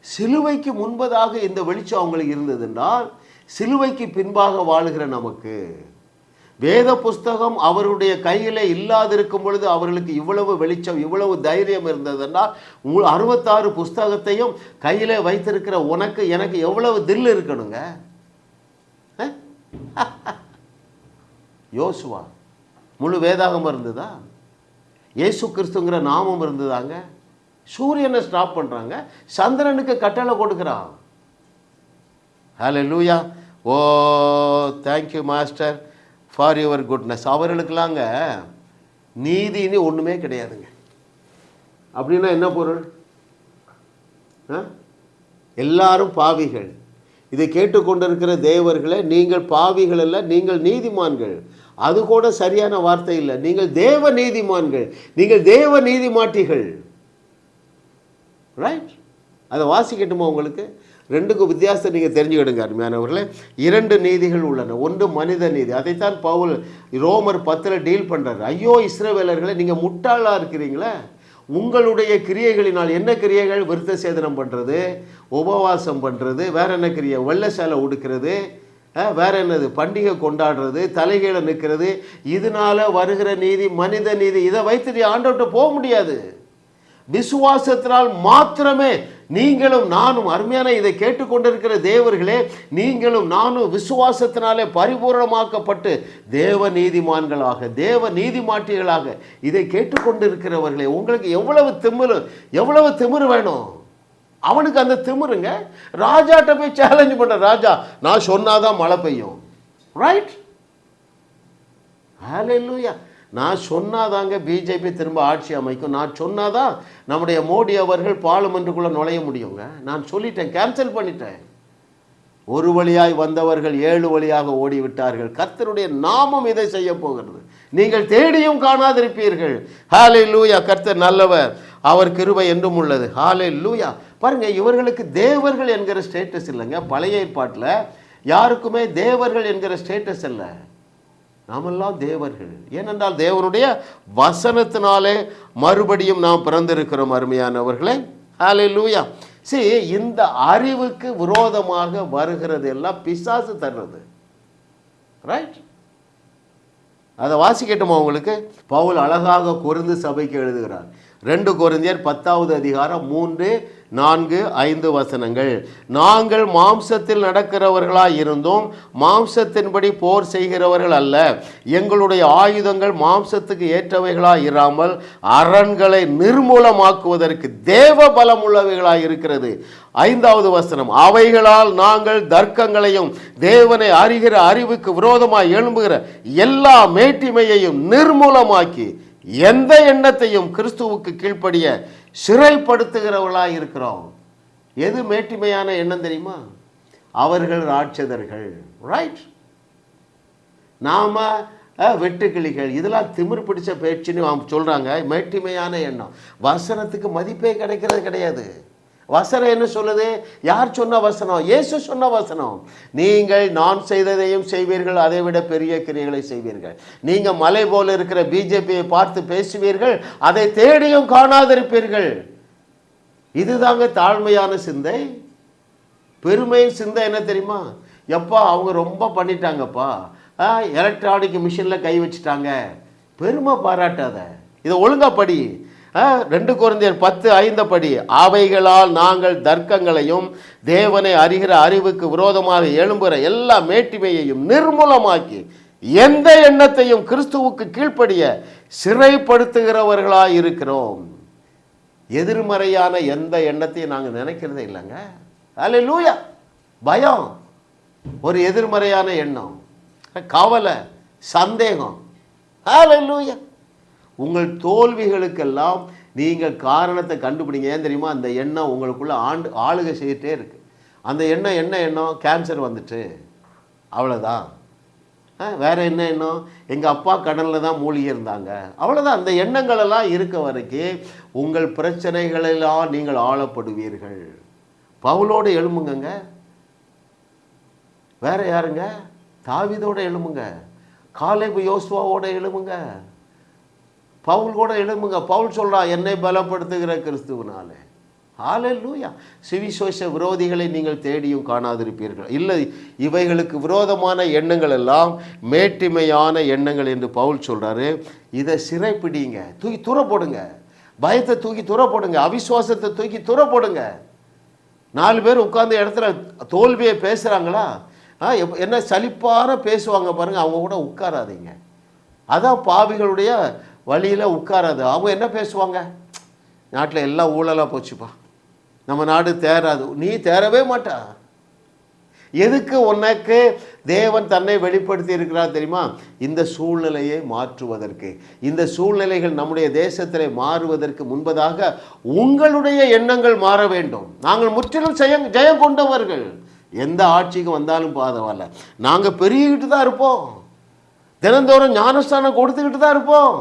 சிலுவைக்கு முன்பதாக இந்த வெளிச்சம் அவங்களுக்கு இருந்ததென்றால், சிலுவைக்கு பின்பாக வாழுகிற நமக்கு வேத புஸ்தகம் அவருடைய கையில் இல்லாதிருக்கும் பொழுது அவர்களுக்கு இவ்வளவு வெளிச்சம், இவ்வளவு தைரியம் இருந்ததுனால், 66 புஸ்தகத்தையும் கையில் வைத்திருக்கிற உனக்கு எனக்கு எவ்வளவு தில் இருக்கணுங்க. யோசுவா முழு வேதாகம் இருந்ததா? இயேசு கிறிஸ்துங்கிற நாமம் இருந்ததாங்க? சூரியனை ஸ்டாப் பண்ணுறாங்க, சந்திரனுக்கு கட்டளை கொடுக்குறான். Hallelujah. Oh thank you master for your goodness. அவர்களுக்கெல்லாங்க நீதின்னு ஒன்றுமே கிடையாதுங்க. அப்படின்னா என்ன பொருள்? எல்லாரும் பாவிகள். இதை கேட்டுக்கொண்டிருக்கிற தேவர்களே, நீங்கள் பாவிகள் அல்ல, நீங்கள் நீதிமான்கள். அது கூட சரியான வார்த்தை இல்லை. நீங்கள் தேவ நீதிமான்கள், நீங்கள் தேவ நீதிமாட்டிகள். ரைட்? அதை வாசிக்கட்டுமா உங்களுக்கு? ரெண்டுக்கும் வித்தியாசத்தை நீங்கள் தெரிஞ்சுக்கிடுங்க அருமையானவர்களே. 2 நீதிகள் உள்ளன. ஒன்று மனித நீதி. அதைத்தான் பவுல் ரோமர் 10 டீல் பண்ணுறாரு. ஐயோ இஸ்ரவேலர்களே, நீங்கள் முட்டாளாக இருக்கிறீங்களே, உங்களுடைய கிரியைகளினால். என்ன கிரியைகள்? விருத்த சேதனம் பண்ணுறது, உபவாசம் பண்ணுறது, வேற என்ன கிரியை? வெள்ளை சேலை உடுக்கிறது, வேற என்னது, பண்டிகை கொண்டாடுறது, தலைகீழ நிற்கிறது, இதனால வருகிற நீதி மனித நீதி. இதை வைத்து நீ ஆண்டவர்கிட்ட போக முடியாது. விசுவாசத்தினால் மாத்திரமே நீங்களும் நானும், அருமையான இதை கேட்டுக்கொண்டிருக்கிற தேவர்களே, நீங்களும் நானும் விசுவாசத்தினாலே பரிபூர்ணமாக்கப்பட்டு தேவ நீதிமான்களாக, தேவ நீதிமாட்டிகளாக, இதை கேட்டுக்கொண்டிருக்கிறவர்களே, உங்களுக்கு எவ்வளவு திமிரு வேணும்? அவனுக்கு அந்த திமிருங்க. ராஜாட்ட போய் சேலஞ்ச் பண்ற, ராஜா நான் சொன்னாதான் மழை பெய்யும், ரைட்? ஹல்லேலூயா. நான் சொன்னாதாங்க பிஜேபி திரும்ப ஆட்சி அமைக்கும், நான் சொன்னாதான் நம்முடைய மோடி அவர்கள் பார்லிமெண்ட்டுக்குள்ளே நுழைய முடியுங்க. நான் சொல்லிட்டேன், கேன்சல் பண்ணிட்டேன். ஒரு வழியாய் வந்தவர்கள் 7 வழியாக ஓடிவிட்டார்கள். கர்த்தருடைய நாமம் இதை செய்ய போகிறது. நீங்கள் தேடியும் காணாதிருப்பீர்கள். ஹல்லேலூயா. கர்த்தர் நல்லவர், அவர் கிருபை என்றும் உள்ளது. ஹல்லேலூயா. பாருங்க, இவர்களுக்கு தேவர்கள் என்கிற ஸ்டேட்டஸ் இல்லைங்க. பழைய ஏற்பாட்டில் யாருக்குமே தேவர்கள் என்கிற ஸ்டேட்டஸ் இல்லை. நாமெல்லாம் தேவர்கள். ஏனென்றால் தேவனுடைய வசனத்தினாலே மறுபடியும் நாம் பிறந்திருக்கிறோம். அருமையானவர்களே, ஹல்லேலூயா. சரி, இந்த அறிவுக்கு விரோதமாக வருகிறது எல்லாம் பிசாசு தர்றது, ரைட்? அதை வாசிக்கட்டுமா உங்களுக்கு? பவுல் அழகாக கொரிந்து சபைக்கு எழுதுகிறார். 2 கொரிந்தியர் 10வது அதிகாரம் 3, 4, 5 வசனங்கள். நாங்கள் மாம்சத்தில் நடக்கிறவர்களாய் இருந்தும் மாம்சத்தின்படி போர் செய்கிறவர்கள் அல்ல. எங்களுடைய ஆயுதங்கள் மாம்சத்துக்கு ஏற்றவைகளாய் இராமல் அரண்களை நிர்மூலமாக்குவதற்கு தேவ பலம் உள்ளவைகளாய் இருக்கிறது. 5வது வசனம், அவைகளால் நாங்கள் தர்க்கங்களையும் தேவனை அறிகிற அறிவுக்கு விரோதமாய் எழும்புகிற எல்லா மேட்டிமையையும் நிர்மூலமாக்கி எந்த எண்ணத்தையும் கிறிஸ்துவுக்கு கீழ்ப்படிய சிறைப்படுத்துகிறவர்களாக இருக்கிறோம். எது மேட்டிமையான எண்ணம் தெரியுமா? அவர்கள் ராட்சதர்கள், ரைட்? நாம வெட்டுக்கிளிகள். இதெல்லாம் திமிர் பிடிச்ச பேச்சுன்னு அவங்க சொல்றாங்க. மேட்டிமையான எண்ணம். வசனத்துக்கு மதிப்பே கிடைக்கிறது கிடையாது. வசனம் என்ன சொல்லுது? யார் சொன்ன வசனம்? இயேசு சொன்ன வசனம். நீங்கள் நான் செய்ததையும் செய்வீர்கள், அதை விட பெரிய கிரியைகளை செய்வீர்கள். நீங்க மலை போல இருக்கிற பிஜேபியை பார்த்து பேசுவீர்கள், அதை தேடியும் காணாதிருப்பீர்கள். இதுதாங்க தாழ்மையான சிந்தை. பெருமையின் சிந்தை என்ன தெரியுமா? எப்பா அவங்க ரொம்ப பண்ணிட்டாங்கப்பா, எலக்ட்ரானிக் மிஷினில் கை வச்சுட்டாங்க, பெருமை பாராட்டாத. இதை ஒழுங்கா படி. 2 கொரிந்தியர் 10:5 படி, அவைகளால் நாங்கள் தர்க்கங்களையும் தேவனை அறிகிற அறிவுக்கு விரோதமாக எழும்புகிற எல்லா மேட்டிமையையும் நிர்மூலமாக்கி எந்த எண்ணத்தையும் கிறிஸ்துவுக்கு கீழ்ப்படிய சிறைப்படுத்துகிறவர்களாய் இருக்கிறோம். எதிர்மறையான எந்த எண்ணத்தையும் நாங்கள் நினைக்கிறதே இல்லைங்க. ஹல்லேலூயா. பயம் ஒரு எதிர்மறையான எண்ணம், கவலை, சந்தேகம். ஹல்லேலூயா. உங்கள் தோல்விகளுக்கெல்லாம் நீங்கள் காரணத்தை கண்டுபிடிங்க. ஏன் தெரியுமா? அந்த எண்ணம் உங்களுக்குள்ள ஆளுகை செய்துட்டே இருக்கு. அந்த எண்ணம் என்ன எண்ணம்? கேன்சர் வந்துட்டு, அவ்வளோதான். வேற என்ன எண்ணம்? எங்கள் அப்பா கடனில் தான் மூழ்கி இருந்தாங்க, அவ்வளோதான். அந்த எண்ணங்களெல்லாம் இருக்க வரைக்கும் உங்கள் பிரச்சனைகளெல்லாம் நீங்கள் ஆளப்படுவீர்கள். பவுலோடு எழும்புங்க. வேற யாருங்க? தாவீதோட எழும்புங்க. காலேபு யோசுவாவோட எழும்புங்க. பவுல் கூட எழும்புங்க. பவுல் சொல்றான், என்னை பலப்படுத்துகிற கிறிஸ்துவினாலே. ஹல்லேலூயா. சுவிசேஷ விரோதிகளை நீங்கள் தேடியும் காணாதிருப்பீர்கள். இல்லை, இவைகளுக்கு விரோதமான எண்ணங்கள் எல்லாம் மேட்டிமையான எண்ணங்கள் என்று பவுல் சொல்றாரு. இதை சிறைப்பிடிங்க, தூக்கி தூர போடுங்க. பயத்தை தூக்கி தூர போடுங்க. அவிசுவாசத்தை தூக்கி தூர போடுங்க. 4 பேர் உட்கார்ந்த இடத்துல தோல்வியை பேசுறாங்களா? என்ன சலிப்பார பேசுவாங்க பாருங்க, அவங்க கூட உட்காராதீங்க. அதான் பாவிகளுடைய வழியில் உட்காராது. அவங்க என்ன பேசுவாங்க? நாட்டில் எல்லாம் ஊழலாக போச்சுப்பா, நம்ம நாடு தேராது. நீ தேரவே மாட்டா. எதுக்கு உனக்கு தேவன் தன்னை வெளிப்படுத்தி இருக்கிறார் தெரியுமா? இந்த சூழ்நிலையை மாற்றுவதற்கு. இந்த சூழ்நிலைகள் நம்முடைய தேசத்திலே மாறுவதற்கு முன்பதாக உங்களுடைய எண்ணங்கள் மாற வேண்டும். நாங்கள் முற்றிலும் ஜெயம் கொண்டவர்கள். எந்த ஆட்சிக்கு வந்தாலும் பாதவல்ல, நாங்கள் பெருகிக்கிட்டு தான் இருப்போம். தினந்தோறும் ஞானஸ்தானம் கொடுத்துக்கிட்டு தான் இருப்போம்.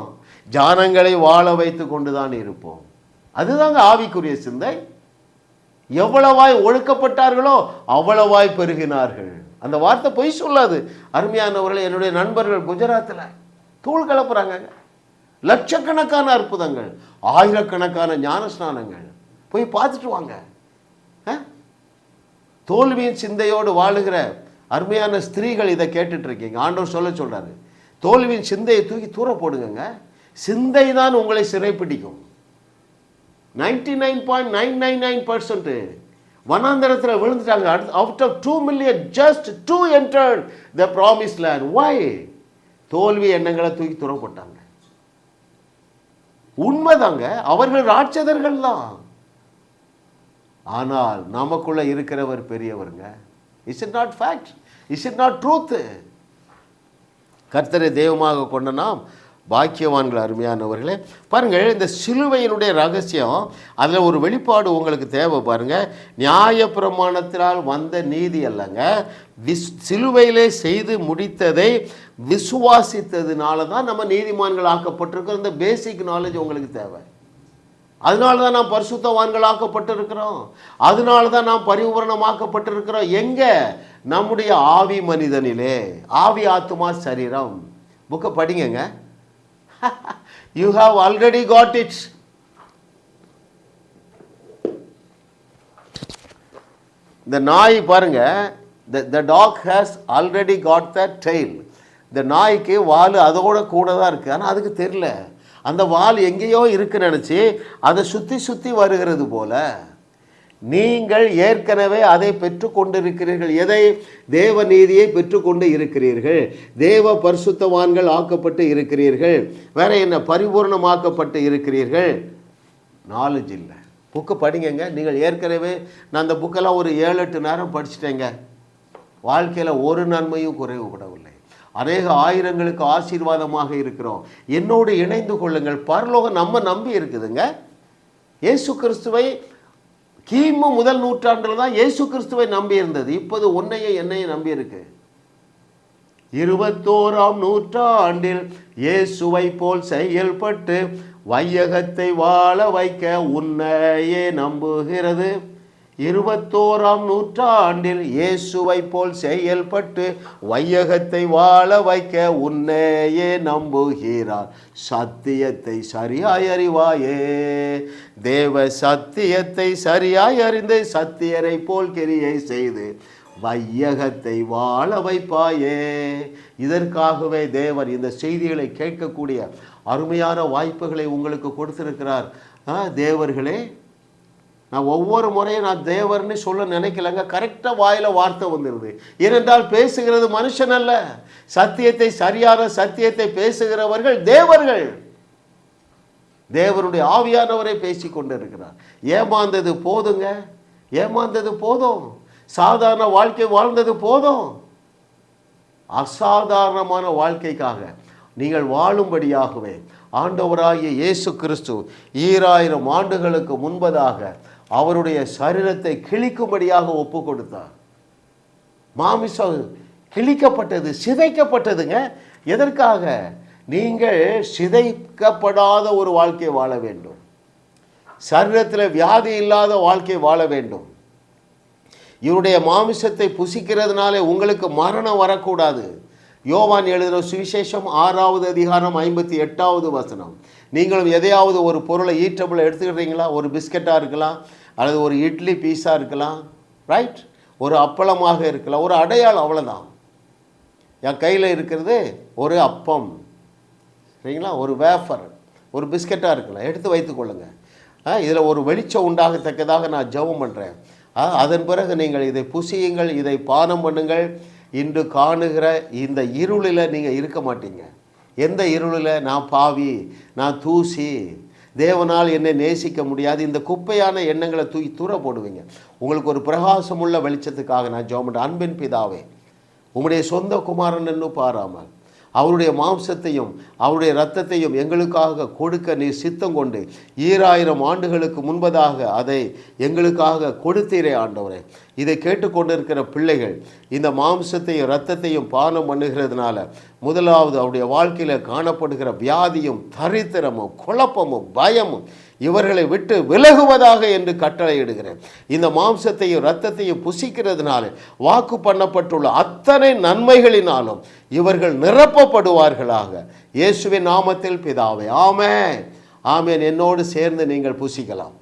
ஜானங்களை வாழ வைத்து கொண்டு தான் இருப்போம். அதுதாங்க ஆவிக்குரிய சிந்தை. எவ்வளவாய் ஒழுக்கப்பட்டார்களோ அவ்வளவாய் பெருகினார்கள். அந்த வார்த்தை பொய் சொல்லாது. அருமையானவர்கள், என்னுடைய நண்பர்கள் குஜராத்தில் தூள் கலப்புறாங்க. லட்சக்கணக்கான அற்புதங்கள், ஆயிரக்கணக்கான ஞானஸ்நானங்கள். போய் பார்த்துட்டு வாங்க. தோல்வியின் சிந்தையோடு வாழுகிற அருமையான ஸ்திரீகள் இதை கேட்டுட்டு இருக்கீங்க. ஆண்டவர் சொல்றாரு, தோல்வியின் சிந்தையை தூக்கி தூர போடுங்க. சிந்தை தான் உங்களை சிறைப்பிடிக்கும். 99.999% வனாந்தரத்தில் விழுந்துட்டாங்க. Out of 2 million just 2 entered the promised land. Why? தோல்வி எண்ணங்களை தூக்கி தூர போட்டாங்க. உண்மைதாங்க, அவர்கள் ராட்சதர்கள் தான். ஆனால் நமக்குள்ள இருக்கிறவர் பெரியவருங்க. Is it not fact? Is it not truth? கர்த்தரை தெய்வமாக கொண்ட நாம் பாக்கியவான்கள். அருமையானவர்களே, பாருங்கள், இந்த சிலுவையினுடைய ரகசியம், அதில் ஒரு வெளிப்பாடு உங்களுக்கு தேவை. பாருங்கள், நியாயப்பிரமாணத்தினால் வந்த நீதி அல்லங்க, சிலுவையிலே செய்து முடித்ததை விசுவாசித்ததுனால தான் நம்ம நீதிமான்கள் ஆக்கப்பட்டிருக்கோம். இந்த பேசிக் நாலேஜ் உங்களுக்கு தேவை. அதனால தான் நாம் பரிசுத்தவான்கள் ஆக்கப்பட்டிருக்கிறோம். அதனால தான் நாம் பரிபூரணமாக்கப்பட்டிருக்கிறோம். எங்கே? நம்முடைய ஆவி மனிதனிலே. ஆவி, ஆத்துமா, சரீரம். புக்கை படிங்க. You have already got it. இந்த நாய் பாருங்க, the dog has already got the tail. இந்த நாய்க்கு வால் அதோட கூட தான் இருக்கு. ஆனால் அதுக்கு தெரியல, அந்த வால் எங்கேயோ இருக்குன்னு நினச்சி அதை சுற்றி சுற்றி வருகிறது போல நீங்கள் ஏற்கனவே அதை பெற்றுக்கொண்டிருக்கிறீர்கள். எதை? தேவ நீதியை பெற்றுக்கொண்டு இருக்கிறீர்கள். தேவ பரிசுத்தவான்கள் ஆக்கப்பட்டு இருக்கிறீர்கள். வேற என்ன? பரிபூர்ணமாக்கப்பட்டு இருக்கிறீர்கள். நாலேஜ் இல்லை. புக்கு படிங்க. நீங்கள் ஏற்கனவே, நான் அந்த புக்கெல்லாம் ஒரு 7-8 நேரம் படிச்சுட்டேங்க. வாழ்க்கையில் ஒரு நன்மையும் குறைவு கூடவில்லை. அநேக ஆயிரங்களுக்கு ஆசீர்வாதமாக இருக்கிறோம். என்னோடு இணைந்து கொள்ளுங்கள். பரலோகம் நம்ம நம்பி இருக்குதுங்க. இயேசு கிறிஸ்துவை கிமு முதல் நூற்றாண்டில் தான் இயேசு கிறிஸ்துவை நம்பி இருந்தது. இப்போது உன்னையும் என்னையும் நம்பி இருக்கு. 21ஆம் நூற்றாண்டில் இயேசுவை போல் செயல்பட்டு வையகத்தை வாழ வைக்க உன்னையே நம்புகிறது. 21ஆம் நூற்றாண்டில் இயேசுவை போல் செயல்பட்டு வையகத்தை வாழ வைக்க உன்னையே நம்புகிறார். சத்தியத்தை சரியாய் அறிவாயே, தேவ சத்தியத்தை சரியாய் அறிந்து சத்தியரை போல் கிரியை செய்து வையகத்தை வாழ வைப்பாயே. இதற்காகவே தேவன் இந்த செய்திகளை கேட்கக்கூடிய அருமையான வாய்ப்புகளை உங்களுக்கு கொடுத்திருக்கிறார். தேவர்களே, நான் ஒவ்வொரு முறையும் நான் தேவர்னு சொல்ல நினைக்கலங்க. கரெக்டாக வாயில் வார்த்தை வந்துடுது. ஏனென்றால் பேசுகிறது மனுஷன் அல்ல, சத்தியத்தை, சரியான சத்தியத்தை பேசுகிறவர்கள் தேவர்கள். தேவனுடைய ஆவியானவரை பேசி கொண்டு இருக்கிறார். ஏமாந்தது போதுங்க, ஏமாந்தது போதும். சாதாரண வாழ்க்கை வாழ்ந்தது போதும். அசாதாரணமான வாழ்க்கைக்காக நீங்கள் வாழும்படியாகவே ஆண்டவராகிய இயேசு கிறிஸ்து 2000 ஆண்டுகளுக்கு முன்பதாக அவருடைய சரீரத்தை கிழிக்கும்படியாக ஒப்பு கொடுத்தார். மாமிசம் கிழிக்கப்பட்டது, சிதைக்கப்பட்டதுங்க. எதற்காக? நீங்கள் சிதைக்கப்படாத ஒரு வாழ்க்கை வாழ வேண்டும். சரீரத்தில் வியாதி இல்லாத வாழ்க்கை வாழ வேண்டும். இவருடைய மாமிசத்தை புசிக்கிறதுனாலே உங்களுக்கு மரணம் வரக்கூடாது. யோவான் எழுதின சுவிசேஷம் 6வது அதிகாரம் 58வது வசனம். நீங்களும் எதையாவது ஒரு பொருளை ஈட்டபிளை எடுத்துக்கிறீங்களா? ஒரு பிஸ்கட்டாக இருக்கலாம், அல்லது ஒரு இட்லி பீஸாக இருக்கலாம், ரைட்? ஒரு அப்பளமாக இருக்கலாம், ஒரு அடையாளம், அவ்வளோதான். என் கையில் இருக்கிறது ஒரு அப்பம், சரிங்களா? ஒரு வேஃபர், ஒரு பிஸ்கட்டாக இருக்கலாம், எடுத்து வைத்துக்கொள்ளுங்க. இதில் ஒரு வெளிச்சம் உண்டாகத்தக்கதாக நான் ஜெபம் பண்ணுறேன். அதன் பிறகு நீங்கள் இதை புசியுங்கள், இதை பானம் பண்ணுங்கள். இன்று காணுகிற இந்த இருளில் நீங்கள் இருக்க மாட்டீங்க. எந்த இருளில்? நான் பாவி, நான் தூசி, தேவனால் என்னை நேசிக்க முடியாது, இந்த குப்பையான எண்ணங்களை தூக்கி தூர போடுவீங்க. உங்களுக்கு ஒரு பிரகாசமுள்ள வெளிச்சத்துக்காக நான் ஜெபம் பண்ணுறேன். அன்பின் பிதாவே, உம்முடைய சொந்த குமாரன் என்று பாராமல் அவருடைய மாம்சத்தையும் அவருடைய இரத்தத்தையும் எங்களுக்காக கொடுக்க நீர் சித்தம் கொண்டு 2000 ஆண்டுகளுக்கு முன்பதாக அதை எங்களுக்காக கொடுத்தீரே ஆண்டவரே. இதை கேட்டுக்கொண்டிருக்கிற பிள்ளைகள் இந்த மாம்சத்தையும் இரத்தத்தையும் பானம் பண்ணுகிறதுனால முதலாவது அவருடைய வாழ்க்கையில் காணப்படுகிற வியாதியும் தரித்திரமும் குழப்பமும் பயமும் இவர்களை விட்டு விலகுவதாக என்று கட்டளையிடுகிறேன். இந்த மாம்சத்தையும் இரத்தத்தையும் புசிக்கிறதுனால வாக்கு பண்ணப்பட்டுள்ள அத்தனை நன்மைகளினாலும் இவர்கள் நிரப்பப்படுவார்களாக. இயேசுவின் நாமத்தில் பிதாவே, ஆமென், ஆமென். என்னோடு சேர்ந்து நீங்கள் புசிக்கலாம்.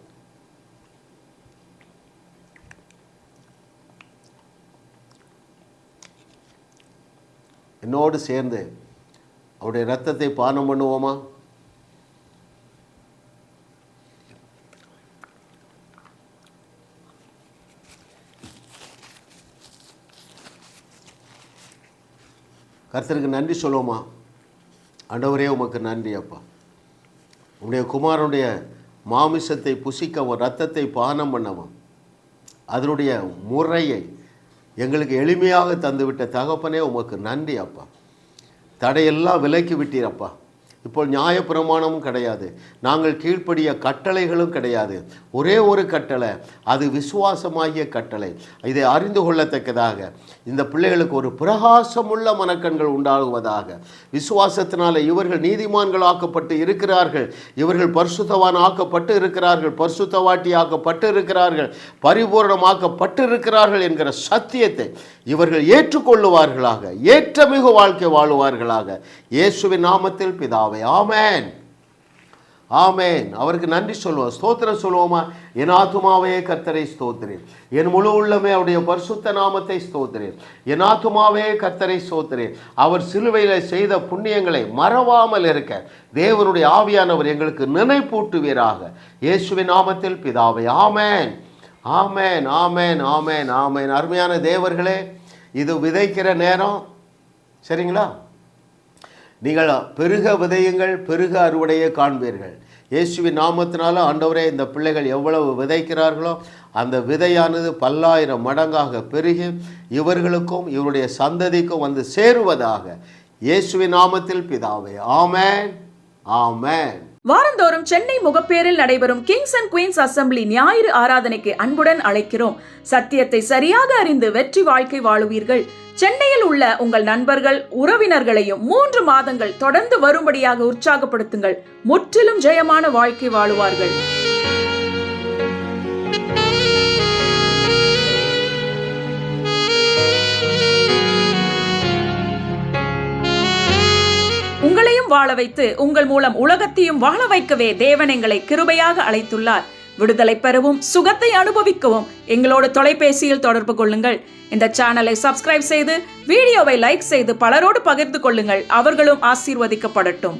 என்னோடு சேர்ந்து அவருடைய இரத்தத்தை பானம் பண்ணுவோமா? கர்த்தருக்கு நன்றி சொல்லுவோமா? ஆண்டவரே, உமக்கு நன்றி அப்பா. உடைய குமாரனுடைய மாமிசத்தை புசிக்கவும் இரத்தத்தை பானம் பண்ணவும் அதனுடைய முறையை எங்களுக்கு எளிமையாக தந்துவிட்ட தகப்பனே, உமக்கு நன்றி அப்பா. தடையெல்லாம் விலக்கி விட்டீரப்பா. இப்போ நியாயப்பிரமாணமும் கிடையாது, நாங்கள் கீழ்ப்படிய கட்டளைகளும் கிடையாது. ஒரே ஒரு கட்டளை, அது விசுவாசமாகிய கட்டளை. இதை அறிந்து கொள்ளத்தக்கதாக இந்த பிள்ளைகளுக்கு ஒரு பிரகாசமுள்ள மனக்கண்கள் உண்டாகுவதாக. விசுவாசத்தினால இவர்கள் நீதிமான்கள் ஆக்கப்பட்டு இருக்கிறார்கள், இவர்கள் பரிசுத்தவான் ஆக்கப்பட்டு இருக்கிறார்கள், பரிசுத்தவாட்டி ஆக்கப்பட்டு இருக்கிறார்கள், பரிபூர்ணமாக்கப்பட்டு இருக்கிறார்கள் என்கிற சத்தியத்தை இவர்கள் ஏற்றுக்கொள்ளுவார்களாக, ஏற்றமிகு வாழ்க்கை வாழுவார்களாக. இயேசுவின் நாமத்தில் பிதாவே, ஆமென், ஆமென். அவருக்கு நன்றி சொல்லுவோம், ஸ்தோத்திரம் சொல்லுவோமா? என் ஆத்துமாவே கர்த்தரை ஸ்தோத்திரேன், என் முழு உள்ளமே அவருடைய பரிசுத்த நாமத்தை ஸ்தோத்திரேன். என் ஆத்துமாவே கர்த்தரை ஸ்தோத்திரேன், அவர் சிலுவையில் செய்த புண்ணியங்களை மறவாமல் இருக்க தேவனுடைய ஆவியானவர் எங்களுக்கு நினைப்பூட்டுவீராக. இயேசுவின் நாமத்தில் பிதாவே, ஆமென், ஆமென், ஆமென், ஆமென், ஆமென். அருமையான தேவர்களே, இது விதைக்கிற நேரம், சரிங்களா? நீங்கள் பெருக விதையுங்கள், பெருக அறுவடையை காண்பீர்கள். இயேசுவின் நாமத்தினால ஆண்டவரே, இந்த பிள்ளைகள் எவ்வளவு விதைக்கிறார்களோ அந்த விதையானது பல்லாயிரம் மடங்காக பெருகி இவர்களுக்கும் இவருடைய சந்ததிக்கும் வந்து சேருவதாக. இயேசுவின் நாமத்தில் பிதாவே, ஆமென், ஆமென்.
வாரந்தோறும் சென்னை முகப்பேரில் நடைபெறும் கிங்ஸ் அண்ட் குயின்ஸ் அசெம்பிளி ஞாயிறு ஆராதனைக்கு அன்புடன் அழைக்கிறோம். சத்தியத்தை சரியாக அறிந்து வெற்றி வாழ்க்கை வாழுவீர்கள். சென்னையில் உள்ள உங்கள் நண்பர்கள், உறவினர்களையும் 3 மாதங்கள் தொடர்ந்து வரும்படியாக உற்சாகப்படுத்துங்கள். முற்றிலும் ஜெயமான வாழ்க்கை வாழுவார்கள். உங்களையும் வாழ வைத்து உங்கள் மூலம் உலகத்தையும் வாழ வைக்கவே தேவன் எங்களை கிருபையாக அழைத்துள்ளார். விடுதலை பெறவும் சுகத்தை அனுபவிக்கவும் எங்களோடு தொலைபேசியில் தொடர்பு கொள்ளுங்கள். இந்த சேனலை சப்ஸ்கிரைப் செய்து வீடியோவை லைக் செய்து பலரோடு பகிர்ந்து கொள்ளுங்கள். அவர்களும் ஆசீர்வதிக்கப்படட்டும்.